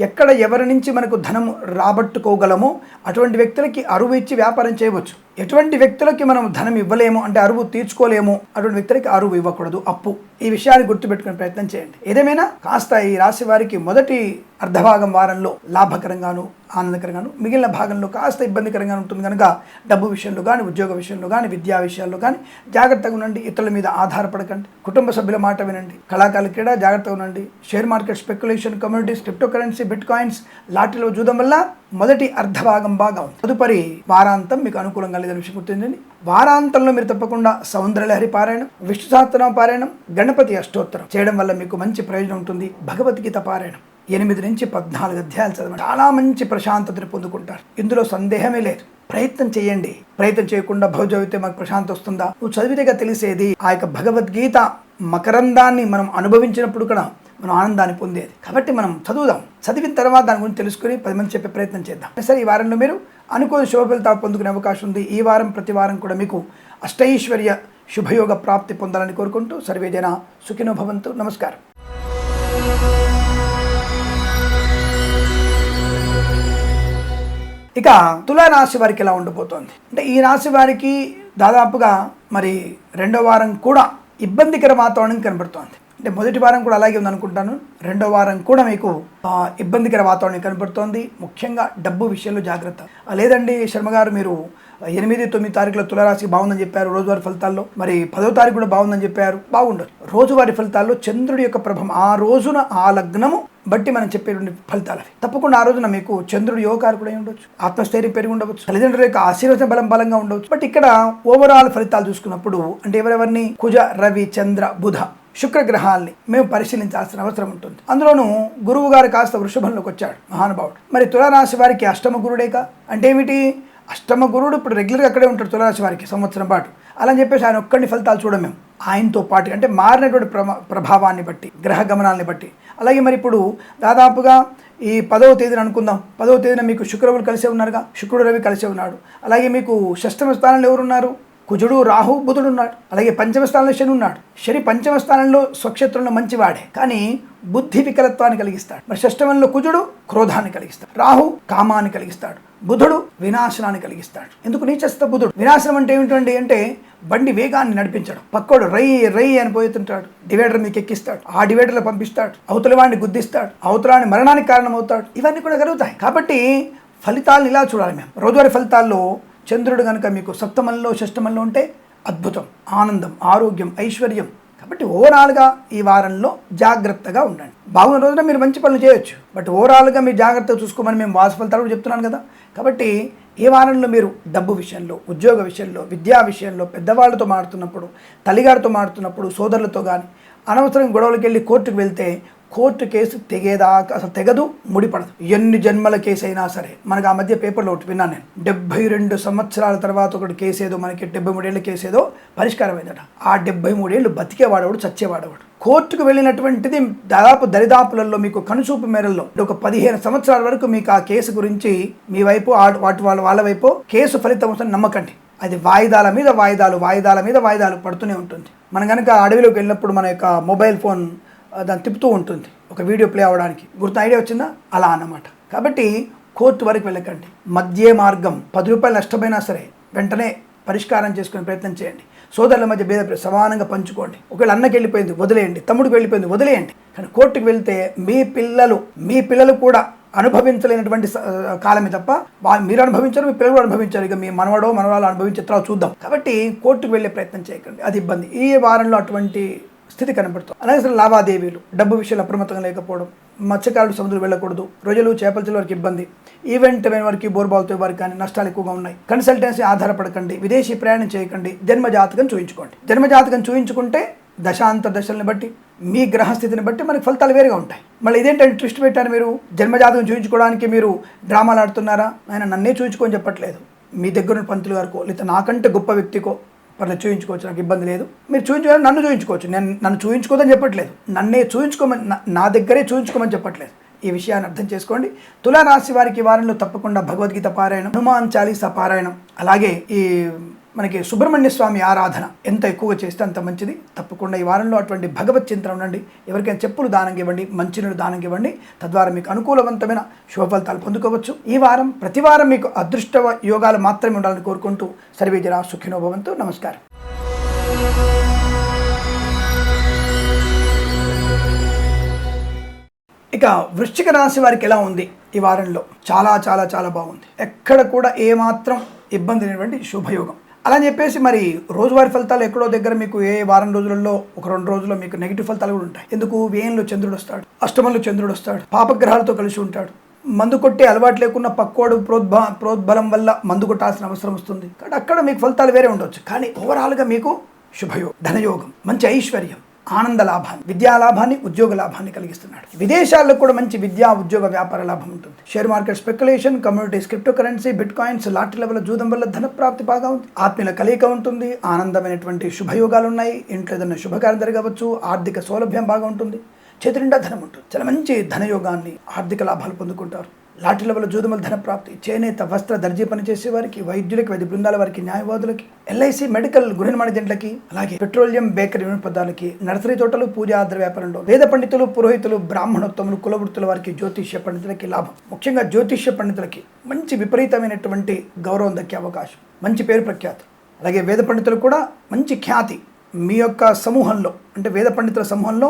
ఎక్కడ ఎవరి నుంచి మనకు ధనం రాబట్టుకోగలమో అటువంటి వ్యక్తులకి అరువు ఇచ్చి వ్యాపారం చేయవచ్చు. ఎటువంటి వ్యక్తులకి మనం ధనం ఇవ్వలేము, అంటే అరువు తీర్చుకోలేము, అటువంటి వ్యక్తులకి అరువు ఇవ్వకూడదు, అప్పు. ఈ విషయాన్ని గుర్తుపెట్టుకునే ప్రయత్నం చేయండి. ఏదేమైనా కాస్త ఈ రాశి వారికి మొదటి అర్ధభాగం వారంలో లాభకరంగాను ఆనందకరంగాను, మిగిలిన భాగంలో కాస్త ఇబ్బందికరంగా ఉంటుంది కనుక డబ్బు విషయంలో కానీ, ఉద్యోగ విషయంలో కానీ, విద్యా విషయాల్లో కానీ జాగ్రత్తగా ఉండండి. ఇతరుల మీద ఆధారపడకండి, కుటుంబ సభ్యుల మాట వినండి, కళాకారుల క్రీడ జాగ్రత్తగా ఉండండి. Share market, speculation, communities, crypto currency, bitcoins, లాటరీలో చూడడం వల్ల మొదటి అర్ధభాగం బాగా ఉంది. తదుపరి వారాంతం మీకు అనుకూలంగా లేదని విషయం గుర్తించండి. వారాంతంలో మీరు తప్పకుండా సౌందర్యలహరి పారాయణం, విష్ణు సహస్రనామ పారాయణం, గణపతి అష్టోత్తరం చేయడం వల్ల మీకు మంచి ప్రయోజనం ఉంటుంది. భగవద్గీత పారాయణం 8 నుంచి 14 అధ్యాయాలు చదవండి, చాలా మంచి ప్రశాంతతను పొందుకుంటారు. ఇందులో సందేహమే లేదు. ప్రయత్నం చేయండి. ప్రయత్నం చేయకుండా భవిష్యత్తు మాకు ప్రశాంతత వస్తుందా? నువ్వు చదివితేగా తెలిసేది. ఆ యొక్క భగవద్గీత మకరందాన్ని మనం అనుభవించినప్పుడు కూడా మనం ఆనందాన్ని పొందేది. కాబట్టి మనం చదువుదాం, చదివిన తర్వాత దాని గురించి తెలుసుకుని 10 మంది చెప్పే ప్రయత్నం చేద్దాం. సరే, ఈ వారంలో మీరు అనుకూల శుభ ఫలితాలు పొందుకునే అవకాశం ఉంది. ఈ వారం ప్రతి వారం కూడా మీకు అష్టైశ్వర్య శుభయోగ ప్రాప్తి పొందాలని కోరుకుంటూ సర్వే జన సుఖినో భవంతు. నమస్కారం. ఇక తులారాశి వారికి ఎలా ఉండబోతోంది అంటే, ఈ రాశి వారికి దాదాపుగా మరి 2వ వారం కూడా ఇబ్బందికర వాతావరణం కనబడుతోంది. అంటే మొదటి వారం కూడా అలాగే ఉందనుకుంటాను, 2వ వారం కూడా మీకు ఇబ్బందికర వాతావరణం కనబడుతోంది. ముఖ్యంగా డబ్బు విషయంలో జాగ్రత్త. లేదండి శర్మగారు, మీరు 8, 9 తారీఖుల తులారాశికి బాగుందని చెప్పారు రోజువారి ఫలితాల్లో, మరి 10వ తారీఖు కూడా బాగుందని చెప్పారు. బాగుండదు. రోజువారి ఫలితాల్లో చంద్రుడి యొక్క ప్రభావం, ఆ రోజున ఆ లగ్నము బట్టి మనం చెప్పేటువంటి ఫలితాలు అవి. తప్పకుండా ఆ రోజున మీకు చంద్రుడు యోగకారకుడై ఉండొచ్చు, ఆత్మస్థైర్యం పెరిగి ఉండవచ్చు, తల్లిదండ్రుల యొక్క ఆశీర్వచన బలంగా ఉండవచ్చు. బట్ ఇక్కడ ఓవరాల్ ఫలితాలు చూసుకున్నప్పుడు అంటే ఎవరెవరిని, కుజ, రవి, చంద్ర, బుధ, శుక్రగ్రహాల్ని మేము పరిశీలించాల్సిన అవసరం ఉంటుంది. అందులోనూ గురువు గారు కాస్త వృషభంలోకి వచ్చాడు, మహానుభావుడు. మరి తులారాశి వారికి అష్టమ గురుడేగా. అంటే ఏమిటి? అష్టమ గురుడు ఇప్పుడు రెగ్యులర్గా అక్కడే ఉంటాడు తులారాశి వారికి సంవత్సరం పాటు. అలా అని చెప్పేసి ఆయన ఒక్కడిని ఫలితాలు చూడం మేము, ఆయనతో పాటు అంటే మారినటువంటి ప్రభావాన్ని బట్టి, గ్రహ గమనాన్ని బట్టి. అలాగే మరి ఇప్పుడు దాదాపుగా ఈ 10వ తేదీన అనుకుందాం, 10వ తేదీన మీకు శుక్రవులు కలిసే ఉన్నారుగా, శుక్రుడు రవి కలిసే ఉన్నాడు. అలాగే మీకు షష్టమ స్థానంలో ఎవరున్నారు? కుజుడు, రాహు, బుధుడు ఉన్నాడు. అలాగే పంచమ స్థానంలో శని ఉన్నాడు. శని పంచమ స్థానంలో స్వక్షేత్రంలో మంచివాడే, కానీ బుద్ధి వికలత్వాన్ని కలిగిస్తాడు. మరి షష్టమంలో కుజుడు క్రోధాన్ని కలిగిస్తాడు, రాహు కామాన్ని కలిగిస్తాడు, బుధుడు వినాశనాన్ని కలిగిస్తాడు. ఎందుకు నీచస్థ బుధుడు? వినాశనం అంటే ఏమిటండి అంటే బండి వేగాన్ని నడిపించడం. పక్కోడు రై అని పోతుంటాడు, డివైడర్ మీకు ఎక్కిస్తాడు, ఆ డివైడర్లో పంపిస్తాడు, అవతల వాడిని గుద్దిస్తాడు, అవతలాన్ని మరణానికి కారణమవుతాడు. ఇవన్నీ కూడా కలుగుతాయి. కాబట్టి ఫలితాలను ఇలా చూడాలి మేము. రోజువారీ ఫలితాల్లో చంద్రుడు కనుక మీకు సప్తమంలో, షష్టమంలో ఉంటే అద్భుతం, ఆనందం, ఆరోగ్యం, ఐశ్వర్యం, కాబట్టి ఓవరాల్గా ఈ వారంలో జాగ్రత్తగా ఉండండి. బాగున్న రోజున మీరు మంచి పనులు చేయొచ్చు, బట్ ఓవరాల్గా మీరు జాగ్రత్తగా చూసుకోమని మేము వాసు ఫలితాలు కూడా చెప్తున్నాను కదా. కాబట్టి ఈ వారంలో మీరు డబ్బు విషయంలో, ఉద్యోగ విషయంలో, విద్యా విషయంలో, పెద్దవాళ్ళతో మాడుతున్నప్పుడు, తల్లిగారితో మాడుతున్నప్పుడు, సోదరులతో కానీ అనవసరం గొడవలకు వెళ్ళి కోర్టుకు వెళ్తే కోర్టు కేసు తెగేదాకా అసలు తెగదు, ముడిపడదు. ఎన్ని జన్మల కేసు అయినా సరే. మనకు ఆ మధ్య పేపర్లో ఒకటి విన్నాను నేను, 72 సంవత్సరాల తర్వాత ఒకటి కేసు ఏదో, మనకి 73 ఏళ్ళ కేసు ఏదో పరిష్కారం అయిందట. ఆ 73 ఏళ్ళు బతికేవాడవాడు, చచ్చేవాడవాడు. కోర్టుకు వెళ్ళినటువంటిది దాదాపు దరిదాపులలో మీకు కనుచూపు మేరల్లో ఒక 15 సంవత్సరాల వరకు మీకు ఆ కేసు గురించి మీ వైపు వాళ్ళ వైపు కేసు ఫలితం వస్తుంది నమ్మకండి. అది వాయిదాల మీద వాయిదాలు పడుతూనే ఉంటుంది. మనం కనుక అడవిలోకి వెళ్ళినప్పుడు మన యొక్క మొబైల్ ఫోన్ దాన్ని తిప్పుతూ ఉంటుంది ఒక వీడియో ప్లే అవ్వడానికి, గుర్తు ఐడియా వచ్చిందా? అలా అన్నమాట. కాబట్టి కోర్టు వరకు వెళ్ళకండి. మధ్య మార్గం, 10 రూపాయలు నష్టమైనా సరే వెంటనే పరిష్కారం చేసుకునే ప్రయత్నం చేయండి. సోదరుల మధ్య భేద సమానంగా పంచుకోండి. ఒకవేళ అన్నకి వెళ్ళిపోయింది వదిలేయండి, తమ్ముడికి వెళ్ళిపోయింది వదిలేయండి. కానీ కోర్టుకు వెళ్తే మీ పిల్లలు కూడా అనుభవించలేనటువంటి కాలమే తప్ప మీరు అనుభవించారు, మీ పిల్లలు అనుభవించారు. ఇక మీ మనవాళ్ళు అనుభవించే తర్వాత చూద్దాం. కాబట్టి కోర్టుకు వెళ్ళే ప్రయత్నం చేయకండి, అది ఇబ్బంది. ఈ వారంలో అటువంటి స్థితి కనబడుతుంది. అలాగే లావాదేవీలు, డబ్బు విషయాలు అప్రమత్తంగా లేకపోవడం, మత్స్యకారులు సముద్రం వెళ్ళకూడదు, రొయ్యలు చేపల వారికి ఇబ్బంది, ఈవెంట్ వారికి బోర్బావుతో వారికి కానీ నష్టాలు ఎక్కువగా ఉన్నాయి. కన్సల్టెన్సీ ఆధారపడకండి, విదేశీ ప్రయాణం చేయకండి, జన్మజాతకం చూయించుకోండి. జన్మజాతకం చూయించుకుంటే దశాంతర దశల్ని బట్టి మీ గ్రహస్థితిని బట్టి మనకి ఫలితాలు వేరుగా ఉంటాయి. మళ్ళీ ఇదేంటంటే ట్విస్ట్ పెట్టారు, మీరు జన్మజాతకం చూయించుకోవడానికి మీరు డ్రామాలు ఆడుతున్నారా? ఆయన నన్నే చూయించుకొని చెప్పట్లేదు, మీ దగ్గర పంతులు గారికో లేదా నాకంటే గొప్ప వ్యక్తికో పర్లేదు చూయించుకోవచ్చు, నాకు ఇబ్బంది లేదు. మీరు చూయించుకోవాలి, నన్ను చూయించుకోవచ్చు. నన్ను చూయించుకోదని చెప్పట్లేదు, నన్నే చూయించుకోమని, నా దగ్గరే చూయించుకోమని చెప్పట్లేదు. ఈ విషయాన్ని అర్థం చేసుకోండి. తులారాశి వారికి వారంలో తప్పకుండా భగవద్గీత పారాయణం, హనుమాన్ చాలీసా పారాయణం, అలాగే ఈ మనకి సుబ్రహ్మణ్య స్వామి ఆరాధన ఎంత ఎక్కువగా చేస్తే అంత మంచిది. తప్పకుండా ఈ వారంలో అటువంటి భగవత్ చింతన ఉండండి. ఎవరికైనా చెప్పులు దానం ఇవ్వండి, మంచినీళ్ళు దానం ఇవ్వండి. తద్వారా మీకు అనుకూలవంతమైన శుభ ఫలితాలు పొందుకోవచ్చు. ఈ వారం ప్రతి వారం మీకు అదృష్ట యోగాలు మాత్రమే ఉండాలని కోరుకుంటూ సర్వే జనా సుఖినో భవంతు. నమస్కారం. ఇక వృశ్చిక రాశి వారికి ఎలా ఉంది ఈ వారంలో? చాలా చాలా చాలా బాగుంది. ఎక్కడ కూడా ఏమాత్రం ఇబ్బంది లేనటువంటి శుభయోగం. అలా చెప్పేసి మరి రోజువారీ ఫలితాలు ఎక్కడో దగ్గర మీకు ఏ వారం రోజులలో ఒక 2 రోజుల్లో మీకు నెగిటివ్ ఫలితాలు కూడా ఉంటాయి. ఎందుకు? వ్యయంలో చంద్రుడు వస్తాడు, అష్టమంలో చంద్రుడు వస్తాడు, పాపగ్రహాలతో కలిసి ఉంటాడు. మందు కొట్టే అలవాటు లేకున్న పక్కోడు ప్రోద్బలం వల్ల మందు కొట్టాల్సిన అవసరం వస్తుంది. కాబట్టి అక్కడ మీకు ఫలితాలు వేరే ఉండవచ్చు. కానీ ఓవరాల్గా మీకు శుభయోగం, ధనయోగం, మంచి ఐశ్వర్యం, ఆనంద లాభాన్ని, విద్యా లాభాన్ని, ఉద్యోగ లాభాన్ని కలిగిస్తున్నాడు. విదేశాల్లో కూడా మంచి విద్యా ఉద్యోగ వ్యాపార లాభం ఉంటుంది. Share market speculation, communities, crypto currency, bitcoins, లాటరీల వల్ల జూదం వల్ల ధన ప్రాప్తి బాగా ఉంది. ఆత్మీయుల కలయిక ఉంటుంది. ఆనందమైనటువంటి శుభయోగాలు ఉన్నాయి. ఇంట్లో ఏదైనా శుభకార్యం జరగవచ్చు. ఆర్థిక సౌలభ్యం బాగా ఉంటుంది. చేతి నిండా ధనం ఉంటుంది. చాలా మంచి ధనయోగాన్ని, ఆర్థిక లాభాలు పొందుకుంటారు. లాటరీల వల్ల జూదముల ధన ప్రాప్తి, చేనేత, వస్త్ర, దర్జీ పనిచేసే వారికి, వైద్యులకి, వైద్య బృందాల వారికి, న్యాయవాదులకి, ఎల్ఐసి, మెడికల్, గృహ నిర్మాణ జంటలకి, అలాగే పెట్రోలియం, బేకరీ వినోదాలకి, నర్సరీ తోటలు, పూజా ఆద్ర వ్యాపారంలో, వేద పండితులు, పురోహితులు, బ్రాహ్మణోత్తములు, కులవృత్తుల వారికి, జ్యోతిష్య పండితులకి లాభం. ముఖ్యంగా జ్యోతిష్య పండితులకి మంచి విపరీతమైనటువంటి గౌరవం దక్కే అవకాశం, మంచి పేరు ప్రఖ్యాతి. అలాగే వేద పండితులు కూడా మంచి ఖ్యాతి, మీ యొక్క సమూహంలో అంటే వేద పండితుల సమూహంలో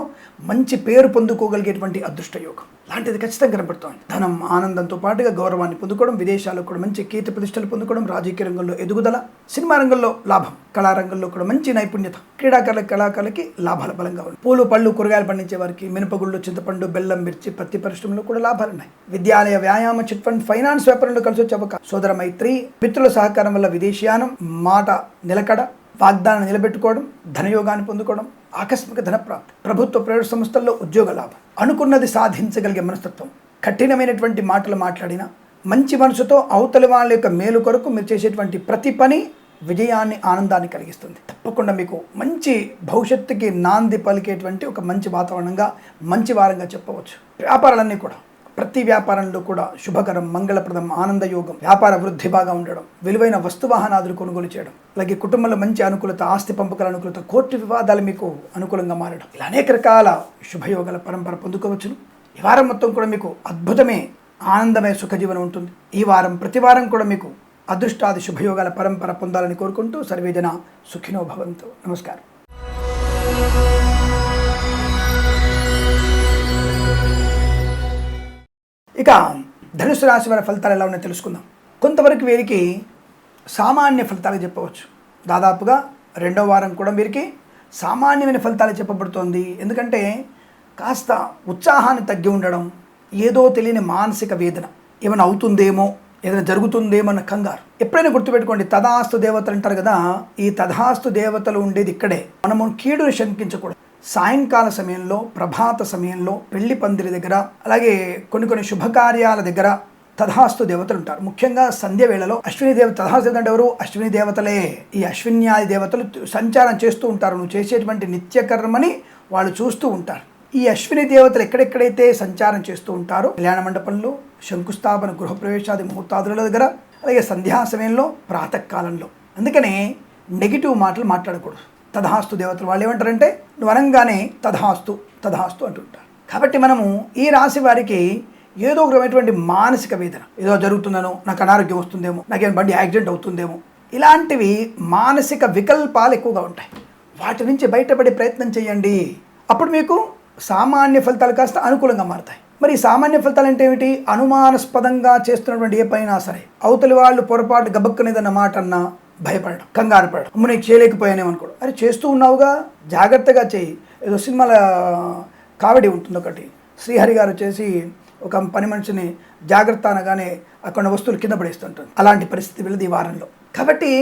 మంచి పేరు పొందుకోగలిగేటువంటి అదృష్ట యోగం లాంటిది ఖచ్చితంగా కనబడుతోంది. ధనం, ఆనందంతో పాటుగా గౌరవాన్ని పొందుకోవడం, విదేశాల్లో కూడా మంచి కీర్తి ప్రతిష్టలు పొందుకోవడం, రాజకీయ రంగంలో ఎదుగుదల, సినిమా రంగంలో లాభం, కళారంగంలో కూడా మంచి నైపుణ్యత, కళాకారులకి లాభాల బలంగా ఉంది. పూలు, పళ్ళు, కూరగాయలు పండించే వారికి, మినపగుళ్ళు, చింతపండు, బెల్లం, మిర్చి, పత్తి పరిశ్రమలో కూడా లాభాలు ఉన్నాయి. విద్యాలయ, వ్యాయామ, చిట్ ఫండ్, ఫైనాన్స్ వ్యాపారంలో కలిసి వచ్చే అవకాశం. సోదర మైత్రి, మిత్రుల సహకారం వల్ల విదేశీయానం, మాట నిలకడ, వాగ్దానం నిలబెట్టుకోవడం, ధనయోగాన్ని పొందుకోవడం, ఆకస్మిక ధనప్రాప్తి, ప్రభుత్వ ప్రైవేట్ సంస్థల్లో ఉద్యోగ లాభం, అనుకున్నది సాధించగలిగే మనస్తత్వం, కఠినమైనటువంటి మాటలు మాట్లాడినా మంచి మనసుతో అవతలి వాళ్ళ యొక్క మేలు కొరకు మీరు చేసేటువంటి ప్రతి పని విజయాన్ని, ఆనందాన్ని కలిగిస్తుంది. తప్పకుండా మీకు మంచి భవిష్యత్తుకి నాంది పలికేటువంటి ఒక మంచి వాతావరణంగా, మంచి వారంగా చెప్పవచ్చు. వ్యాపారాలన్నీ కూడా ప్రతి వ్యాపారంలో కూడా శుభకరం, మంగళప్రదం, ఆనందయోగం, వ్యాపార వృద్ధి బాగా ఉండడం, విలువైన వస్తువాహనాదులు కొనుగోలు చేయడం, అలాగే కుటుంబంలో మంచి అనుకూలత, ఆస్తి పంపకాల అనుకూలత, కోర్టు వివాదాలు మీకు అనుకూలంగా మారడం, ఇలా అనేక రకాల శుభయోగాల పరంపర పొందుకోవచ్చును. ఈ వారం మొత్తం కూడా మీకు అద్భుతమే, ఆనందమే, సుఖజీవనం ఉంటుంది. ఈ వారం ప్రతి వారం కూడా మీకు అదృష్టాది శుభయోగాల పరంపర పొందాలని కోరుకుంటూ సర్వేజన సుఖినో భవంతు. నమస్కారం. ఇక ధనుసు రాశి వారి ఫలితాలు ఎలా ఉన్నాయో తెలుసుకుందాం. కొంతవరకు వీరికి సామాన్య ఫలితాలు చెప్పవచ్చు. దాదాపుగా 2వ వారం కూడా వీరికి సామాన్యమైన ఫలితాలు చెప్పబడుతోంది. ఎందుకంటే కాస్త ఉత్సాహాన్ని తగ్గి ఉండడం, ఏదో తెలియని మానసిక వేదన, ఏమైనా అవుతుందేమో, ఏదైనా జరుగుతుందేమో అన్న కంగారు. ఎప్పుడైనా గుర్తుపెట్టుకోండి, తథాస్తు దేవతలు అంటారు కదా, ఈ తథాస్తు దేవతలు ఉండేది ఇక్కడే. మనము కీడును శంకించకూడదు. సాయంకాల సమయంలో, ప్రభాత సమయంలో, పెళ్లి పందిరి దగ్గర, అలాగే కొన్ని శుభకార్యాల దగ్గర తథాస్తు దేవతలు ఉంటారు. ముఖ్యంగా సంధ్య వేళలో అశ్విని దేవత, తథాస్తు దేవత అంటే ఎవరు? అశ్విని దేవతలే. ఈ అశ్విన్యాది దేవతలు సంచారం చేస్తూ ఉంటారు. నువ్వు చేసేటువంటి నిత్యకర్మని వాళ్ళు చూస్తూ ఉంటారు. ఈ అశ్విని దేవతలు ఎక్కడెక్కడైతే సంచారం చేస్తూ ఉంటారో, కళ్యాణ మండపంలో, శంకుస్థాపన, గృహప్రవేశాది ముహూర్తాదుల దగ్గర, అలాగే సంధ్యా సమయంలో, ప్రాతకాలంలో. అందుకనే నెగిటివ్ మాటలు మాట్లాడకూడదు. తథాస్తు దేవతలు వాళ్ళు ఏమంటారంటే, నువ్వు అనగానే తథాస్తు తథాస్తు అంటుంటారు. కాబట్టి మనము ఈ రాశి వారికి ఏదో ఒక రకమైనటువంటి మానసిక వేదన, ఏదో జరుగుతుందనో, నాకు అనారోగ్యం వస్తుందేమో, నాకేమైనా బండి యాక్సిడెంట్ అవుతుందేమో, ఇలాంటివి మానసిక వికల్పాలు ఎక్కువగా ఉంటాయి. వాటి నుంచి బయటపడే ప్రయత్నం చేయండి. అప్పుడు మీకు సామాన్య ఫలితాలు కాస్త అనుకూలంగా మారుతాయి. మరి సామాన్య ఫలితాలు అంటే ఏమిటి? అనుమానాస్పదంగా చేస్తున్నటువంటి ఏ పైనా సరే అవతలి వాళ్ళు పొరపాటు గబక్కనేదన్న మాట అన్నా భయపడడం, కంగారు పడడం, అమ్మ నీకు చేయలేకపోయానేమనుకోవడం. అరే చేస్తూ ఉన్నావుగా, జాగ్రత్తగా చేయి. ఏదో సినిమాల కామెడీ ఉంటుంది ఒకటి, శ్రీహరి గారు వచ్చేసి ఒక పని మనిషిని జాగ్రత్త అనగానే అక్కడ వస్తువులు కింద పడేస్తుంటుంది. అలాంటి పరిస్థితి వెళ్ళదు ఈ వారంలో. కాబట్టి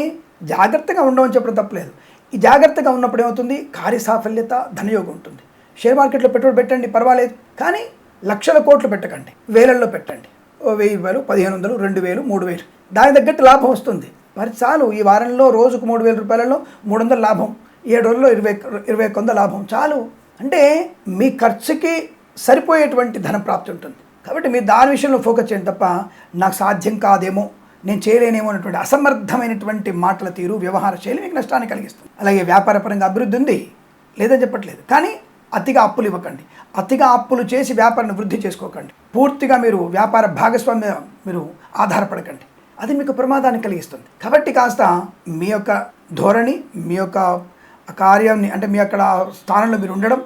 జాగ్రత్తగా ఉండమని చెప్పడం తప్పలేదు. ఈ జాగ్రత్తగా ఉన్నప్పుడు ఏమవుతుంది? కార్యసాఫల్యత, ధనయోగం ఉంటుంది. షేర్ మార్కెట్లో పెట్టుబడి పెట్టండి, పర్వాలేదు. కానీ లక్షల కోట్లు పెట్టకండి, వేలల్లో పెట్టండి. 1000 రూపాయలు, 1500, 2000, 3000, దానికి తగ్గట్టు లాభం వస్తుంది. మరి చాలు. ఈ వారంలో రోజుకు 3000 రూపాయలలో 300 లాభం, 7 రోజుల్లో 2100 లాభం చాలు. అంటే మీ ఖర్చుకి సరిపోయేటువంటి ధన ప్రాప్తి ఉంటుంది. కాబట్టి మీరు దాని విషయంలో ఫోకస్ చేయండి తప్ప, నాకు సాధ్యం కాదేమో, నేను చేయలేనేమో అనేటువంటి అసమర్థమైనటువంటి మాటల తీరు, వ్యవహార శైలి మీకు నష్టాన్ని కలిగిస్తుంది. అలాగే వ్యాపారపరంగా అభివృద్ధి ఉంది, లేదని చెప్పట్లేదు. కానీ అతిగా అప్పులు ఇవ్వకండి. అతిగా అప్పులు చేసి వ్యాపారాన్ని వృద్ధి చేసుకోకండి. పూర్తిగా మీరు వ్యాపార భాగస్వామ్య మీరు ఆధారపడకండి. అది మీకు ప్రమాదాన్ని కలిగిస్తుంది. కాబట్టి కాస్త మీ యొక్క ధోరణి, మీ యొక్క కార్యాన్ని, అంటే మీ అక్కడ స్థానంలో మీరు ఉండడం,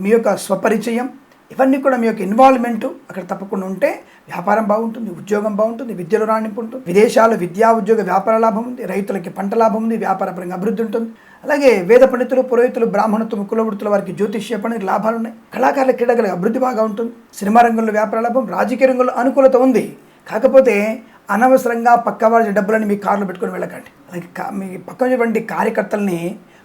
మీ యొక్క స్వపరిచయం, ఇవన్నీ కూడా మీ యొక్క ఇన్వాల్వ్మెంటు అక్కడ తప్పకుండా ఉంటే వ్యాపారం బాగుంటుంది, ఉద్యోగం బాగుంటుంది, విద్యలో రాణింపు ఉంటుంది, విదేశాలు విద్యా ఉద్యోగ వ్యాపార లాభం ఉంది, రైతులకి పంట లాభం ఉంది, వ్యాపారపరంగా అభివృద్ధి ఉంటుంది. అలాగే వేద పండితులు, పురోహితులు, బ్రాహ్మణత్వం, కులవృత్తుల వారికి జ్యోతిష్య పండితులు లాభాలు ఉన్నాయి. కళాకారుల క్రీడల అభివృద్ధి బాగా ఉంటుంది. సినిమా రంగంలో వ్యాపార లాభం, రాజకీయ రంగంలో అనుకూలత ఉంది. కాకపోతే అనవసరంగా పక్క వాళ్ళ డబ్బులని మీ కారులో పెట్టుకొని వెళ్ళకండి. అలాగే మీ పక్కన ఉన్నటువంటి కార్యకర్తల్ని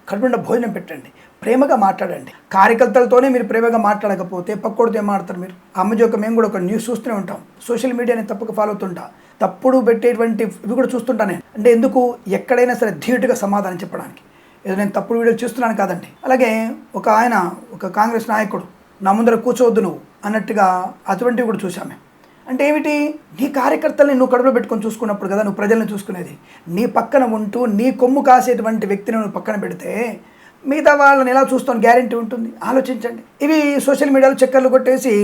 కడుపుండా భోజనం పెట్టండి, ప్రేమగా మాట్లాడండి. కార్యకర్తలతోనే మీరు ప్రేమగా మాట్లాడకపోతే పక్కోడితో ఏం మాట్లాడతారు మీరు? అమ్మ జోక మేము కూడా ఒక న్యూస్ చూస్తూనే ఉంటాం, సోషల్ మీడియాని తప్పక ఫాలో అవుతుంటా, తప్పుడు పెట్టేటువంటి ఇవి కూడా చూస్తుంటా నేను. అంటే ఎందుకు? ఎక్కడైనా సరే ధీటుగా సమాధానం చెప్పడానికి. ఏదో నేను తప్పుడు వీడియోలు చూస్తున్నాను కాదండి. అలాగే ఒక ఆయన, ఒక కాంగ్రెస్ నాయకుడు, నా ముందర కూర్చోవద్దు నువ్వు అన్నట్టుగా అటువంటివి కూడా చూసామే. అంటే ఏమిటి? నీ కార్యకర్తల్ని నువ్వు కడుపులో పెట్టుకొని చూసుకున్నప్పుడు కదా నువ్వు ప్రజలను చూసుకునేది. నీ పక్కన ఉంటూ నీ కొమ్ము కాసేటువంటి వ్యక్తిని నువ్వు పక్కన పెడితే మిగతా వాళ్ళని ఎలా చూస్తాను గ్యారెంటీ ఉంటుంది? ఆలోచించండి. ఇవి సోషల్ మీడియాలో చక్కర్లు కొట్టేసి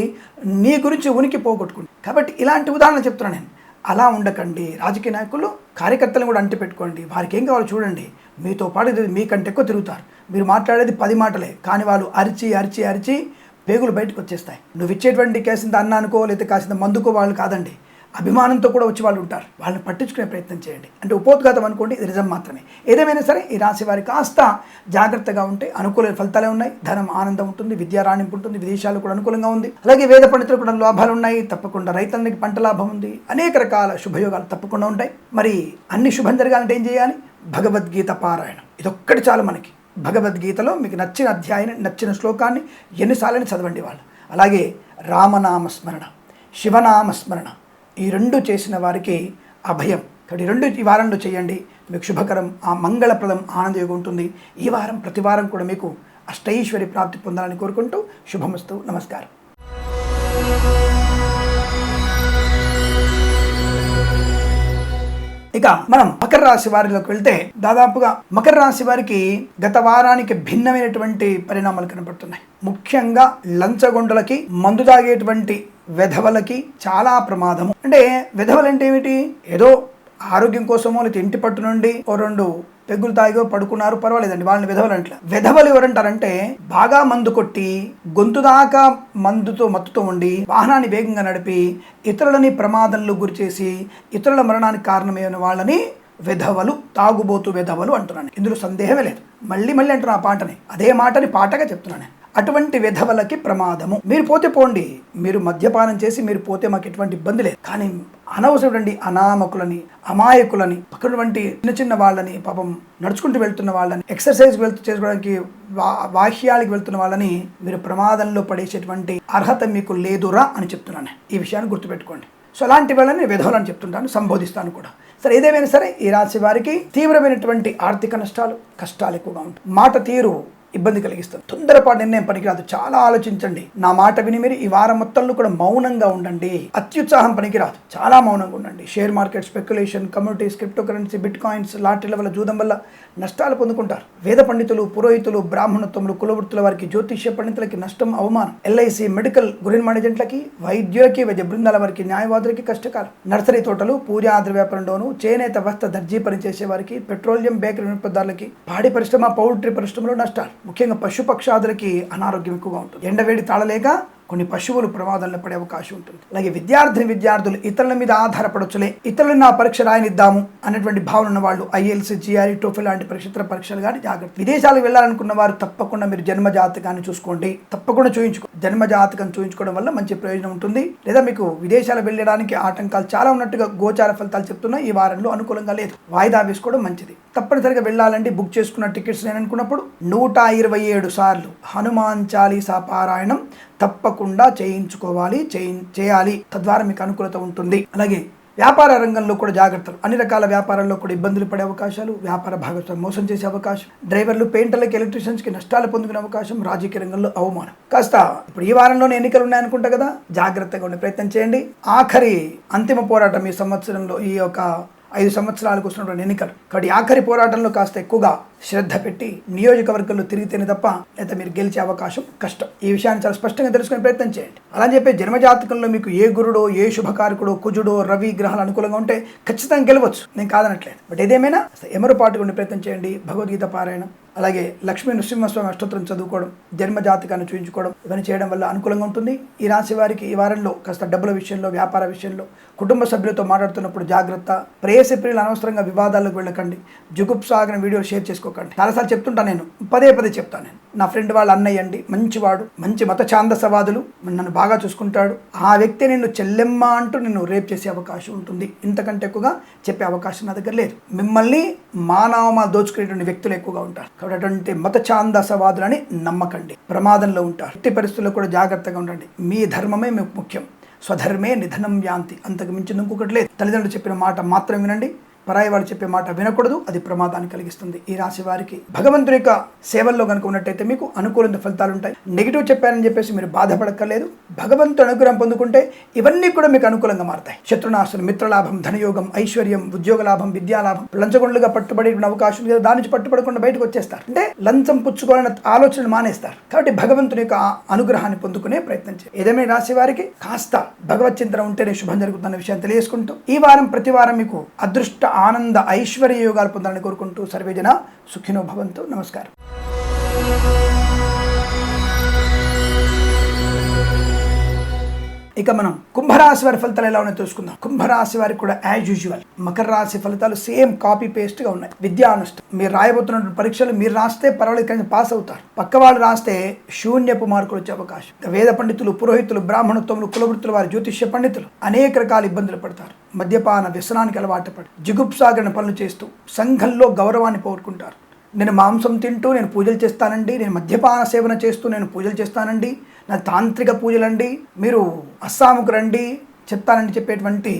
నీ గురించి ఉనికి పోగొట్టుకుంది. కాబట్టి ఇలాంటి ఉదాహరణ చెప్తున్నాను నేను. అలా ఉండకండి. రాజకీయ నాయకులు కార్యకర్తలను కూడా అంటి పెట్టుకోండి. వారికి ఏం కావాలో చూడండి. మీతో పాటు మీకంటే ఎక్కువ తిరుగుతారు. మీరు మాట్లాడేది 10 మాటలే, కానీ వాళ్ళు అరిచి అరిచి అరిచి పేగులు బయటకు వచ్చేస్తాయి. నువ్వు ఇచ్చేటువంటి కేసింత అన్నానుకో లేదా కాసింత మందుకో వాళ్ళు కాదండి, అభిమానంతో కూడా వచ్చి వాళ్ళు ఉంటారు. వాళ్ళని పట్టించుకునే ప్రయత్నం చేయండి. అంటే ఉపోద్ఘాతం అనుకోండి, ఇది నిజం మాత్రమే. ఏదేమైనా సరే ఈ రాశి వారి కాస్త జాగ్రత్తగా ఉంటే అనుకూల ఫలితాలే ఉన్నాయి. ధనం, ఆనందం ఉంటుంది, విద్యా రాణింపు ఉంటుంది, విదేశాలు కూడా అనుకూలంగా ఉంది. అలాగే వేద పండితులు కూడా లాభాలు ఉన్నాయి. తప్పకుండా రైతులకి పంట లాభం ఉంది. అనేక రకాల శుభయోగాలు తప్పకుండా ఉంటాయి. మరి అన్ని శుభం జరగాలంటే ఏం చేయాలి? భగవద్గీత పారాయణం, ఇదొక్కటి చాలు మనకి. భగవద్గీతలో మీకు నచ్చిన అధ్యాయాన్ని, నచ్చిన శ్లోకాన్ని ఎన్నిసార్లని చదవండి వాళ్ళు. అలాగే రామనామస్మరణ, శివనామస్మరణ, ఈ 2 చేసిన వారికి అభయం. కాబట్టి 2 ఈ వారంలో చేయండి. మీకు శుభకరం, ఆ మంగళప్రదం, ఆనందయోగం ఉంటుంది. ఈ వారం ప్రతి వారం కూడా మీకు అష్టైశ్వర్య ప్రాప్తి పొందాలని కోరుకుంటూ శుభమస్తు. నమస్కారం. ఇక మనం మకర రాశి వారిలోకి వెళ్తే, దాదాపుగా మకర రాశి వారికి గత వారానికి భిన్నమైనటువంటి పరిణామాలు కనబడుతున్నాయి. ముఖ్యంగా లంచగొండలకి, మందు తాగేటువంటి వెధవలకి చాలా ప్రమాదము. అంటే వెధవలు అంటే ఏమిటి? ఏదో ఆరోగ్యం కోసమో లేదా ఇంటి పట్టు నుండి 2 పెగ్గులు తాగో పడుకున్నారు, పర్వాలేదండి, వాళ్ళని వెధవలు అంటారు. వెధవలు ఎవరంటారంటే బాగా మందు కొట్టి గొంతు దాకా మందుతో మత్తుతో ఉండి వాహనాన్ని వేగంగా నడిపి ఇతరులని ప్రమాదంలో గురిచేసి ఇతరుల మరణానికి కారణమైన వాళ్ళని వెధవలు, తాగుబోతు వెధవలు అంటున్నాను. ఇందులో సందేహమే లేదు. మళ్ళీ మళ్ళీ అంటున్నా ఆ పాటని, అదే మాటని పాటగా చెప్తున్నాను. అటువంటి వెధవలకి ప్రమాదము. మీరు పోతే పోండి, మీరు మద్యపానం చేసి మీరు పోతే మాకు ఎటువంటి ఇబ్బంది లేదు. కానీ అనవసరమండి అనామకులని, అమాయకులని, పక్కనటువంటి చిన్న చిన్న వాళ్ళని, పాపం నడుచుకుంటూ వెళ్తున్న వాళ్ళని, ఎక్సర్సైజ్ చేసుకోవడానికి వాహ్యాలకు వెళ్తున్న వాళ్ళని మీరు ప్రమాదంలో పడేసేటువంటి అర్హత మీకు లేదురా అని చెప్తున్నాను. ఈ విషయాన్ని గుర్తుపెట్టుకోండి. సో అలాంటి వాళ్ళని విధవలని చెప్తుంటాను, సంబోధిస్తాను కూడా. సరే, ఏదేమైనా సరే ఈ రాశి వారికి తీవ్రమైనటువంటి ఆర్థిక కష్టాలు ఎక్కువగా ఉంటాయి. మాట తీరు ఇబ్బంది కలిగిస్తుంది. తొందరపాటు నిర్ణయం పనికిరాదు. చాలా ఆలోచించండి. నా మాట విని మీరు ఈ వారం మొత్తంలో కూడా మౌనంగా ఉండండి. అత్యుత్సాహం పనికిరాదు. చాలా మౌనంగా ఉండండి. Share market, speculation, communities, crypto currency, bitcoins, లాటరీల వల్ల, జూదం వల్ల నష్టాలు పొందుకుంటారు. వేద పండితులు, పురోహితులు, బ్రాహ్మణత్వములు, కులవృత్తుల వారికి, జ్యోతిష్య పండితులకి నష్టం, అవమానం. ఎల్ఐసి, మెడికల్, గురిన్ మేనేజెంట్లకి, వైద్యులకి, వైద్య బృందాల వారికి, న్యాయవాదులకి కష్టకాలం. నర్సరీ తోటలు, పూజా వ్యాపారంలోను, చేనేత, వస్త్ర, దర్జీ పనిచేసే వారికి, పెట్రోలియం, బేకరీ వినియోగదారులకి, పాడి పరిశ్రమ, పౌల్ట్రీ పరిశ్రమలో నష్టాలు. ముఖ్యంగా పశుపక్షాదులకి అనారోగ్యం ఎక్కువగా ఉంటుంది. ఎండవేడి తాళలేక కొన్ని పశువులు ప్రమాదంలో పడే అవకాశం ఉంటుంది. అలాగే విద్యార్థులు ఇతరుల మీద ఆధారపడొచ్చులే, ఇతరులను నా పరీక్ష రాయనిద్దాము అనేటువంటి భావన ఉన్న వాళ్ళు ఐఎల్స్, జిఆర్ఈ, టోఫెల్ లాంటి ఇతర పరీక్షలు కానీ జాగ్రత్త. విదేశాలకు వెళ్ళాలనుకున్న వారు తప్పకుండా మీరు జన్మజాతకాన్ని చూసుకోండి. తప్పకుండా జన్మజాతకం చూయించుకోవడం వల్ల మంచి ప్రయోజనం ఉంటుంది. లేదా మీకు విదేశాలు వెళ్ళడానికి ఆటంకాలు చాలా ఉన్నట్టుగా గోచార ఫలితాలు చెప్తున్నా ఈ వారంలో అనుకూలంగా లేదు. వాయిదా వేసుకోవడం మంచిది. తప్పనిసరిగా వెళ్ళాలండి. బుక్ చేసుకున్న టికెట్స్ నేను అనుకున్నప్పుడు 127 సార్లు హనుమాన్ చాలీసా పారాయణం తప్పకుండా చేయాలి. తద్వారా మీకు అనుకూలత ఉంటుంది. అలాగే వ్యాపార రంగంలో కూడా జాగ్రత్తలు. అన్ని రకాల వ్యాపారాల్లో కూడా ఇబ్బందులు పడే అవకాశాలు, వ్యాపార భాగస్వామి మోసం చేసే అవకాశం, డ్రైవర్లు, పెయింటర్లకి, ఎలక్ట్రీషియన్స్కి నష్టాలు పొందుకునే అవకాశం, రాజకీయ రంగంలో అవమానం. కాస్త ఇప్పుడు ఈ వారంలోనే ఎన్నికలు ఉన్నాయనుకుంటా కదా, జాగ్రత్తగా ఉండే ప్రయత్నం చేయండి. ఆఖరి అంతిమ పోరాటం ఈ సంవత్సరంలో, ఈ యొక్క 5 సంవత్సరాలకు వస్తున్నటువంటి ఎన్నికలు కాబట్టి ఆఖరి పోరాటంలో కాస్త ఎక్కువగా శ్రద్ధ పెట్టి నియోజకవర్గంలో తిరిగితేనే తప్ప లేదా మీరు గెలిచే అవకాశం కష్టం. ఈ విషయాన్ని చాలా స్పష్టంగా తెలుసుకునే ప్రయత్నం చేయండి. అలా చెప్పి జన్మజాతకంలో మీకు ఏ గురుడో, ఏ శుభకారకుడో, కుజుడో, రవి గ్రహాలు అనుకూలంగా ఉంటే ఖచ్చితంగా గెలవచ్చు, నేను కాదనట్లేదు. బట్ ఏదేమైనా ఎమరుపాటుగా ఉండే ప్రయత్నం చేయండి. భగవద్గీత పారాయణం, అలాగే లక్ష్మీ నృసింహస్వామి అష్టోత్తరం చదువుకోవడం, జన్మజాతకాన్ని చూయించుకోవడం, ఇవన్నీ చేయడం వల్ల అనుకూలంగా ఉంటుంది. ఈ రాశి వారికి ఈ వారంలో కాస్త డబ్బుల విషయంలో, వ్యాపార విషయంలో, కుటుంబ సభ్యులతో మాట్లాడుతున్నప్పుడు జాగ్రత్త. ప్రేయసి ప్రియులు అనవసరంగా వివాదాలకు వెళ్ళకండి. జుగుప్సాగిన వీడియోలు షేర్ చేసుకోకండి. చాలాసార్లు చెప్తుంటాను, నేను పదే చెప్తాను. నేను నా ఫ్రెండ్ వాళ్ళ అన్నయ్య అండి, మంచివాడు, మంచి మత ఛాందసవాదులు, నన్ను బాగా చూసుకుంటాడు. ఆ వ్యక్తి నిన్ను చెల్లెమ్మ అంటూ నిన్ను రేప్ చేసే అవకాశం ఉంటుంది. ఇంతకంటే ఎక్కువగా చెప్పే అవకాశం నా దగ్గర లేదు. మిమ్మల్ని మానవమా దోచుకునేటువంటి వ్యక్తులు ఎక్కువగా ఉంటారు. కాబట్టి అటువంటి మత ఛాందసవాదులని నమ్మకండి, ప్రమాదంలో ఉంటారు. ఎట్టి పరిస్థితుల్లో కూడా జాగ్రత్తగా ఉండండి. మీ ధర్మమే మీకు ముఖ్యం. స్వధర్మే నిధనం యాంతి. అంతకు మించి ఇంకొకటి లేదు. తల్లిదండ్రులు చెప్పిన మాట మాత్రం వినండి. పరాయి వాళ్ళు చెప్పే మాట వినకూడదు, అది ప్రమాదాన్ని కలిగిస్తుంది. ఈ రాశి వారికి భగవంతుడి యొక్క సేవల్లో కనుక ఉన్నట్టయితే మీకు అనుకూలమైన ఫలితాలు ఉంటాయి. నెగిటివ్ చెప్పారని చెప్పేసి మీరు బాధపడక్కర్లేదు. భగవంతుడు అనుగ్రహం పొందుకుంటే ఇవన్నీ కూడా మీకు అనుకూలంగా మారుతాయి. శత్రునాశనం, మిత్రలాభం, ధనయోగం, ఐశ్వర్యం, ఉద్యోగ లాభం, విద్యాలాభం. లంచగొండలుగా పట్టుబడే అవకాశం లేదు, దాని నుంచి పట్టుబడకుండా బయటకు వచ్చేస్తారు. అంటే లంచం పుచ్చుకోవాలన్న ఆలోచనలు మానేస్తారు. కాబట్టి భగవంతుని యొక్క అనుగ్రహాన్ని పొందుకునే ప్రయత్నం చేయాలి. ఏదేమైనా రాశి వారికి కాస్త భగవత్ చింతన ఉంటేనే శుభం జరుగుతున్న విషయాన్ని తెలియజేసుకుంటూ ఈ వారం ప్రతి వారం మీకు అదృష్ట, ఆనంద, ఐశ్వర్య యోగాలు పొందాలని కోరుకుంటూ సర్వేజన సుఖినో భవంతు. నమస్కారం. ఇక మనం కుంభరాశి వారి ఫలితాలు ఎలా ఉన్నాయో తెలుసుకుందాం. కుంభరాశి వారికి కూడా యాజ్ యూజువల్ మకర రాశి ఫలితాలు సేమ్ కాపీ పేస్ట్ గా ఉన్నాయి. విద్యా నష్టం. మీరు రాయబోతున్న పరీక్షలు మీరు రాస్తే పర్వాలేదు, కానీ పాస్ అవుతారు. పక్క వాళ్ళు రాస్తే శూన్యపు మార్కులు వచ్చే అవకాశం. వేద పండితులు, పురోహితులు, బ్రాహ్మణత్వములు, కులవృత్తులు వారి, జ్యోతిష్య పండితులు అనేక రకాల ఇబ్బందులు పడతారు. మద్యపాన వ్యసనానికి అలవాటు పడి జిగుప్సాగరణ పనులు చేస్తూ సంఘంలో గౌరవాన్ని పోగొట్టుకుంటారు. నేను మాంసం తింటూ నేను పూజలు చేస్తానండి, నేను మద్యపాన సేవన చేస్తూ నేను పూజలు చేస్తానండి, నా తాంత్రిక పూజలండి, మీరు అస్సాముకు రండి చెప్తానండి చెప్పేటువంటి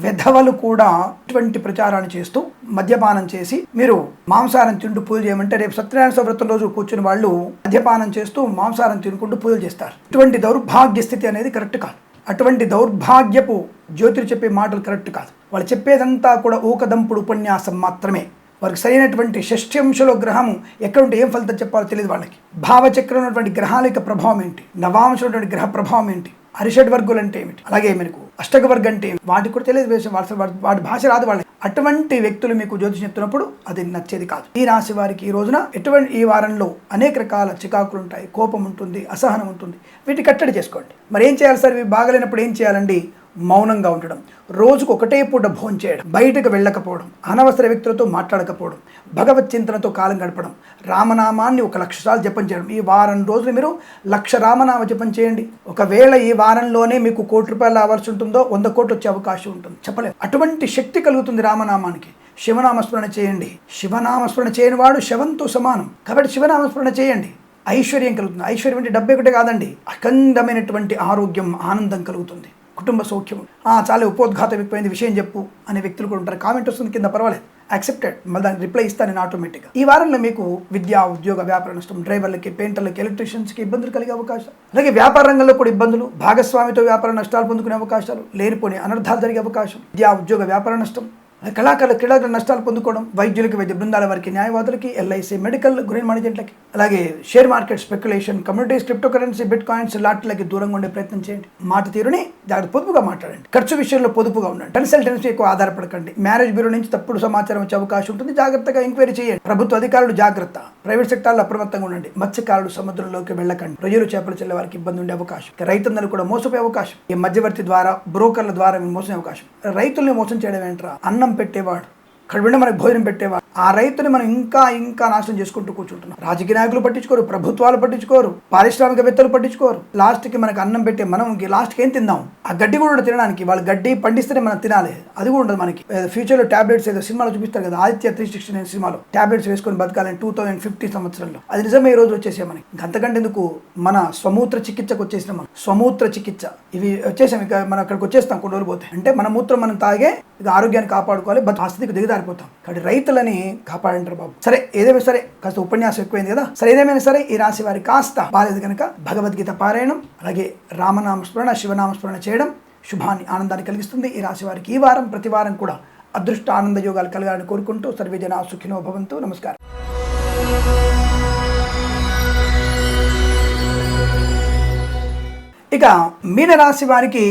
వెధవలు కూడా ఇటువంటి ప్రచారాన్ని చేస్తూ మద్యపానం చేసి మీరు మాంసాహారం తింటూ పూజలు చేయమంటే రేపు సత్యనారాయణ వ్రతం రోజు కూర్చుని వాళ్ళు మద్యపానం చేస్తూ మాంసాహారం తినుకుంటూ పూజలు చేస్తారు. ఇటువంటి దౌర్భాగ్య స్థితి అనేది కరెక్ట్ కాదు. అటువంటి దౌర్భాగ్యపు జ్యోతిలు చెప్పే మాటలు కరెక్ట్ కాదు. వాళ్ళు చెప్పేదంతా కూడా ఊకదంపుడు ఉపన్యాసం మాత్రమే. వారికి సరైనటువంటి షష్ఠ్యంశలో గ్రహము ఎక్కడుంటే ఏం ఫలితం చెప్పాలో తెలియదు వాళ్ళకి. భావచక్రం ఉన్నటువంటి గ్రహాల యొక్క ప్రభావం ఏంటి, నవాంశం ఉన్నటువంటి గ్రహ ప్రభావం ఏంటి, అరిషడ్ వర్గులు అంటే ఏమిటి, అలాగే మీకు అష్టక వర్గం అంటే వాటికి కూడా తెలియదు. వాటి భాష రాదు వాళ్ళకి. అటువంటి వ్యక్తులు మీకు జ్యోతిషం చెప్తున్నప్పుడు అది నచ్చేది కాదు. ఈ రాశి వారికి ఈ రోజున ఈ వారంలో అనేక రకాల చికాకులు ఉంటాయి, కోపం ఉంటుంది, అసహనం ఉంటుంది. వీటిని కట్టడి చేసుకోండి. మరి ఏం చేయాలి సార్? ఇవి బాగలేనప్పుడు ఏం చేయాలండి? మౌనంగా ఉండడం, రోజుకు ఒకటే పూట భోజనం చేయడం, బయటకు వెళ్ళకపోవడం, అనవసర వ్యక్తులతో మాట్లాడకపోవడం, భగవత్ చింతనతో కాలం గడపడం, రామనామాన్ని 1,00,000 సార్లు జపం చేయడం. ఈ వారం రోజులు మీరు 1,00,000 రామనామ జపం చేయండి. ఒకవేళ ఈ వారంలోనే మీకు ₹1,00,00,000 రావాల్సి ఉంటుందో 100 కోట్లు వచ్చే అవకాశం ఉంటుంది, చెప్పలేము. అటువంటి శక్తి కలుగుతుంది రామనామానికి. శివనామస్మరణ చేయండి. శివనామస్మరణ చేయని వాడు శవంతో సమానం. కాబట్టి శివనామస్మరణ చేయండి. ఐశ్వర్యం కలుగుతుంది. ఐశ్వర్యం అంటే డబ్బే ఒకటే కాదండి, అఖండమైనటువంటి ఆరోగ్యం, ఆనందం కలుగుతుంది, కుటుంబ సౌఖ్యం. చాలా ఉపోద్ఘాతం ఎక్కువైంది, విషయం చెప్పు అనే వ్యక్తులు కూడా ఉంటారు. కామెంట్ వస్తుంది కింద, పర్వాలేదు, యాక్సెప్టెడ్, మళ్ళీ దానికి రిప్లై ఇస్తాను నేను ఆటోమేటిక్గా. ఈ వారంలో మీకు విద్యా, ఉద్యోగ, వ్యాపార నష్టం, డ్రైవర్లకి, పెయింటర్లకి, ఎలక్ట్రీషియన్స్కి ఇబ్బందులు కలిగే అవకాశాలు, అలాగే వ్యాపార రంగంలో కూడా ఇబ్బందులు, భాగస్వామితో వ్యాపార నష్టాలు పొందుకునే అవకాశాలు, లేనిపోని అనర్థాలు జరిగే అవకాశం, విద్యా, ఉద్యోగ, వ్యాపార నష్టం, కళాకారుల క్రీడాకారుల నష్టాలు పొందుకోవడం, వైద్యులకి, వైద్య బృందాల వారికి, న్యాయవాదులకి, ఎల్ఐసి, మెడికల్, గ్రీన్ మేనేజెంట్లకి, అలాగే share market, speculation, communities, crypto currency, bitcoins, లాట్లకి దూరంగా ఉండే ప్రయత్నం చేయండి. మాట తీరుని జాగ్రత్త, పొదుపుగా మాట్లాడండి. ఖర్చు విషయంలో పొదుపుగా ఉండండి. కన్సల్టెన్సీ ఎక్కువ ఆధారపడకండి. మ్యారేజ్ బ్యూరో నుంచి తప్పుడు సమాచారం వచ్చే అవకాశం ఉంటుంది, జాగ్రత్తగా ఎంక్వైరీ చేయండి. ప్రభుత్వ అధికారులు జాగ్రత్త. ప్రైవేట్ సెక్టార్లో అప్రమత్తంగా ఉండండి. మత్స్యకారులు సముద్రంలోకి వెళ్ళకండి. రొయ్యలు, చేపలు చెల్లే వారికి ఇబ్బంది ఉండే అవకాశం. రైతులను కూడా మోసపోయే అవకాశం. ఈ మధ్యవర్తి ద్వారా, బ్రోకర్ల ద్వారా మోసే అవకాశం. రైతుల్ని మోసం చేయడం ఏంట్రా? అన్నం పెట్టేవాడు, కడుపుండా మనకు భోజనం పెట్టేవారు, ఆ రైతుని మనం ఇంకా నాశనం చేసుకుంటూ కూర్చుంటున్నాం. రాజకీయ నాయకులు పట్టించుకోరు, ప్రభుత్వాలు పట్టించుకోరు, పారిశ్రామికవేత్తలు పట్టించుకోరు. లాస్ట్కి మనకు అన్నం పెట్టే మనం లాస్ట్కి ఏం తిందాం? ఆ గడ్డి కూడా తినడానికి వాళ్ళు గడ్డి పండిస్తేనే మనం తినాలి, అది కూడా ఉండదు మనకి. ఫ్యూచర్లో టాబ్లెట్స్ ఏదో సినిమాలో చూపిస్తారు కదా, ఆదిత్య 369 సినిమాలో టాబ్లెట్స్ వేసుకొని బతకాలని 2050 సంవత్సరంలో. అది నిజమే, ఈ రోజు వచ్చేసే మనకి. అంతకంటే ఎందుకు, మన స్వమూత్ర చికిత్సకు వచ్చేసిన మనం స్వమూత్ర చికిత్స ఇవి వచ్చేసాం. ఇక మనం అక్కడికి వచ్చేస్తాం కొన్ని రోజులు పోతే. అంటే మన మూత్రం మనం తాగే ఇక ఆరోగ్యాన్ని కాపాడుకోవాలి, ఆస్తికి దిగదారిపోతాం. కాబట్టి రైతులని కాపాడంటారు బాబు. సరే, ఏదేమైనా సరే, కాస్త ఉపన్యాసం ఎక్కువైంది కదా. సరే, ఏదేమైనా సరే, ఈ రాశి వారికి కాస్త బాలేదు కనుక భగవద్గీత పారాయణం, అలాగే రామనామస్మరణ, శివనామస్మరణ చేయడం శుభాన్ని, ఆనందాన్ని కలిగిస్తుంది. ఈ రాశి వారికి ఈ వారం ప్రతి వారం కూడా అదృష్ట, ఆనంద యోగాలు కలగాలని కోరుకుంటూ సర్వే జనా సుఖినో భవంతు. నమస్కారం. ఇక మీనరాశి వారికి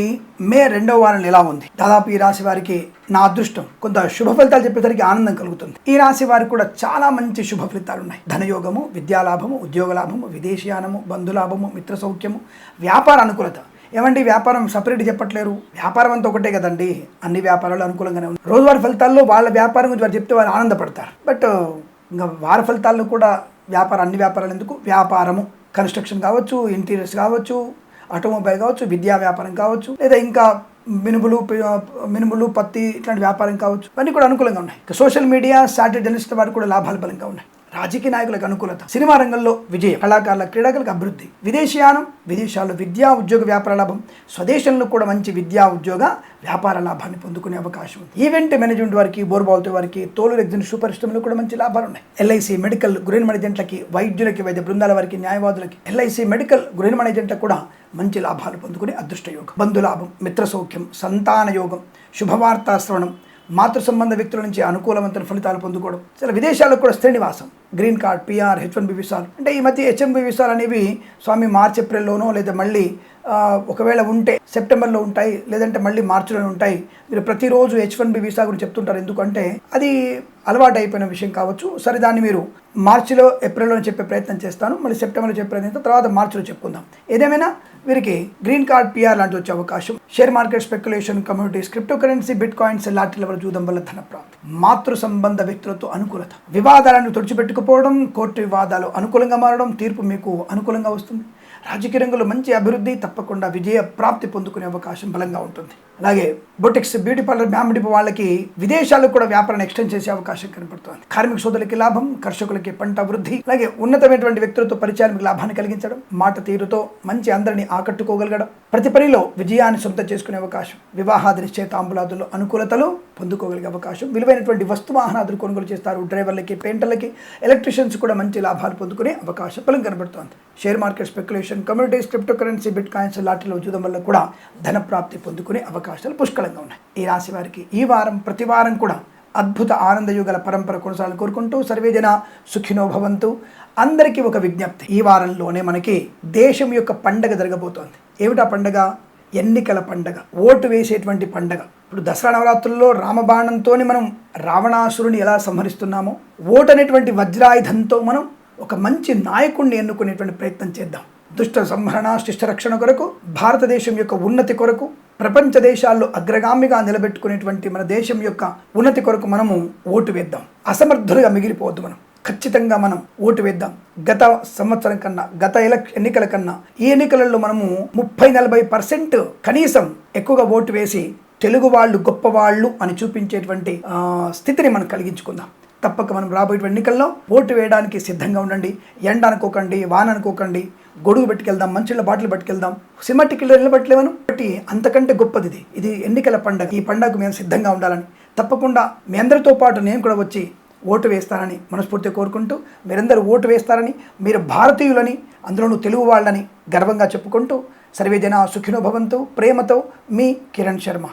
మే 2వ వారం ఎలా ఉంది? దాదాపు ఈ రాశి వారికి నా అదృష్టం కొంత శుభ ఫలితాలు చెప్పేసరికి ఆనందం కలుగుతుంది. ఈ రాశి వారికి కూడా చాలా మంచి శుభ ఫలితాలు ఉన్నాయి. ధనయోగము, విద్యాలాభము, ఉద్యోగ లాభము, విదేశీయానము, బంధులాభము, మిత్ర సౌఖ్యము, వ్యాపార అనుకూలత. ఏమండి, వ్యాపారం సపరేట్ చెప్పట్లేరు, వ్యాపారం అంతా ఒకటే కదండి, అన్ని వ్యాపారాలు అనుకూలంగానే ఉన్నాయి. రోజువారి ఫలితాల్లో వాళ్ళ వ్యాపారం గురించి వారు చెప్తే వారు ఆనందపడతారు. బట్ ఇంకా వార ఫలితాల్లో కూడా అన్ని వ్యాపారాలు ఎందుకు, వ్యాపారము, కన్స్ట్రక్షన్ కావచ్చు, ఇంటీరియర్స్ కావచ్చు, ఆటోమొబైల్ కావచ్చు, విద్యా వ్యాపారం కావచ్చు, లేదా ఇంకా మినుములు, పత్తి ఇట్లాంటి వ్యాపారం కావచ్చు, ఇవన్నీ కూడా అనుకూలంగా ఉన్నాయి. సోషల్ మీడియా, సాటిలైట్ జర్నలిస్ట్ వారికి కూడా లాభాలు బలంగా ఉన్నాయి. రాజకీయ నాయకులకు అనుకూలత, సినిమా రంగంలో విజయం, కళాకారుల, క్రీడాకులకు అభివృద్ధి, విదేశీయానం, విదేశాల్లో విద్యా, ఉద్యోగ, వ్యాపార లాభం, స్వదేశంలో కూడా మంచి విద్యా, ఉద్యోగ, వ్యాపార లాభాన్ని పొందుకునే అవకాశం ఉంది. ఈవెంట్ మేనేజ్మెంట్ వారికి, బోర్బాల్తో వారికి, తోలు ఎగ్జిబిషన్ పరిశ్రమలో కూడా మంచి లాభాలు ఉన్నాయి. ఎల్ఐసి, మెడికల్, గ్రీన్ మేనేజెంట్లకి, వైద్యులకి, వైద్య బృందాల వారికి, న్యాయవాదులకి, ఎల్ఐసి, మెడికల్, గ్రీన్ మేనేజెంట్లకు కూడా మంచి లాభాలు పొందుకునే అదృష్ట యోగం. బంధులాభం, మిత్ర సౌఖ్యం, సంతాన యోగం, శుభవార్తా శ్రవణం, మాతృ సంబంధ వ్యక్తుల నుంచి అనుకూలవంతమైన ఫలితాలు పొందుకోవడం, చాలా విదేశాలకు కూడా స్థిర నివాసం, గ్రీన్ కార్డ్, పిఆర్, H1B వీసాలు. అంటే ఈ మధ్య H1B వీసాలు అనేవి స్వామి మార్చి, ఏప్రిల్లోనో లేదా మళ్ళీ ఒకవేళ ఉంటే సెప్టెంబర్లో ఉంటాయి, లేదంటే మళ్ళీ మార్చిలోనే ఉంటాయి. మీరు ప్రతిరోజు H1B వీసా గురించి చెప్తుంటారు, ఎందుకంటే అది అలవాటు అయిపోయిన విషయం కావచ్చు. సరే, దాన్ని మీరు మార్చిలో, ఏప్రిల్లో చెప్పే ప్రయత్నం చేస్తాను, మళ్ళీ సెప్టెంబర్లో చెప్పే ప్రయత్నం, తర్వాత మార్చిలో చెప్పుకుందాం. ఏదేమైనా వీరికి గ్రీన్ కార్డ్, పిఆర్ లాంటి వచ్చే అవకాశం, share market, speculation, communities, crypto currency, bit coins, lottery level జూదం వల్ల ధన ప్రాప్తి, మాతృ సంబంధ వ్యక్తులతో అనుకూలత, వివాదాలను తుడిచిపెట్టుకుపోవడం, కోర్టు వివాదాలు అనుకూలంగా మారడం, తీర్పు మీకు అనుకూలంగా వస్తుంది. రాజకీయ రంగంలో మంచి అభివృద్ధి, తప్పకుండా విజయ ప్రాప్తి పొందుకునే అవకాశం బలంగా ఉంటుంది. అలాగే బొటిక్స్, బ్యూటీ పార్లర్, మ్యామిడిపు వాళ్ళకి విదేశాలకు కూడా వ్యాపారాన్ని ఎక్స్టెండ్ చేసే అవకాశం కనపడుతుంది. కార్మిక సోదరులకి లాభం, కర్షకులకి పంట వృద్ధి, అలాగే ఉన్నతమైనటువంటి వ్యక్తులతో పరిచయానికి లాభాన్ని కలిగించడం, మాట తీరుతో మంచి అందరినీ ఆకట్టుకోగలగడం, ప్రతి పనిలో విజయాన్ని సొంతం చేసుకునే అవకాశం, వివాహాది నిశ్చయితాంబులాదుల్లో అనుకూలతలు పొందుకోగలిగే అవకాశం, విలువైనటువంటి వస్తు వాహనాదులు కొనుగోలు చేస్తారు. డ్రైవర్లకి, పెయింటర్లకి, ఎలక్ట్రీషియన్స్ కూడా మంచి లాభాలు పొందుకునే అవకాశం బలం కనబడుతోంది. Share market, speculation, communities, crypto currency, bitcoins, లాటరీలో చూడడం వల్ల కూడా ధన ప్రాప్తి పొందుకునే అవకాశాలు పుష్కలంగా ఉన్నాయి. ఈ రాశి వారికి ఈ వారం ప్రతి వారం కూడా అద్భుత ఆనందయుగల పరంపర కొనసాగాలని కోరుకుంటూ సర్వేజన సుఖినో భవంతు. అందరికీ ఒక విజ్ఞప్తి, ఈ వారంలోనే మనకి దేశం యొక్క పండగ జరగబోతోంది. ఏమిటా పండగ? ఎన్నికల పండగ, ఓటు వేసేటువంటి పండగ. ఇప్పుడు దసరా నవరాత్రుల్లో రామబాణంతో మనం రావణాసురుని ఎలా సంహరిస్తున్నామో, ఓటు అనేటువంటి వజ్రాయుధంతో మనం ఒక మంచి నాయకుడిని ఎన్నుకునేటువంటి ప్రయత్నం చేద్దాం. దుష్ట సంహరణ, శిష్ట రక్షణ కొరకు, భారతదేశం యొక్క ఉన్నతి కొరకు, ప్రపంచ దేశాల్లో అగ్రగామిగా నిలబెట్టుకునేటువంటి మన దేశం యొక్క ఉన్నతి కొరకు మనము ఓటు వేద్దాం. అసమర్థులుగా మిగిలిపోవద్దు. మనం ఖచ్చితంగా మనం ఓటు వేద్దాం. గత సంవత్సరం కన్నా, గత ఎన్నికల కన్నా ఈ ఎన్నికలలో మనము 30-40% కనీసం ఎక్కువగా ఓటు వేసి తెలుగు వాళ్ళు గొప్పవాళ్ళు అని చూపించేటువంటి స్థితిని మనం కలిగించుకుందాం. తప్పక మనం రాబోయే ఎన్నికల్లో ఓటు వేయడానికి సిద్ధంగా ఉండండి. ఎండ అనుకోకండి, వాన అనుకోకండి, గొడుగు పెట్టుకెళ్దాం, మంచిళ్ళ బాటిల్ పట్టుకెళ్దాం, సినిమా టికెట్లు నిలబెట్టలేమను బట్టి అంతకంటే గొప్పది ఇది ఎన్నికల పండుగ. ఈ పండుగకు మేము సిద్ధంగా ఉండాలని తప్పకుండా మీ అందరితో పాటు నేను కూడా వచ్చి ఓటు వేస్తానని మనస్ఫూర్తిగా కోరుకుంటూ, మీరందరూ ఓటు వేస్తారని, మీరు భారతీయులని, అందులోనూ తెలుగు వాళ్ళని గర్వంగా చెప్పుకుంటూ, సర్వే జన సుఖినో భవంతు. ప్రేమతో మీ కిరణ్ శర్మ.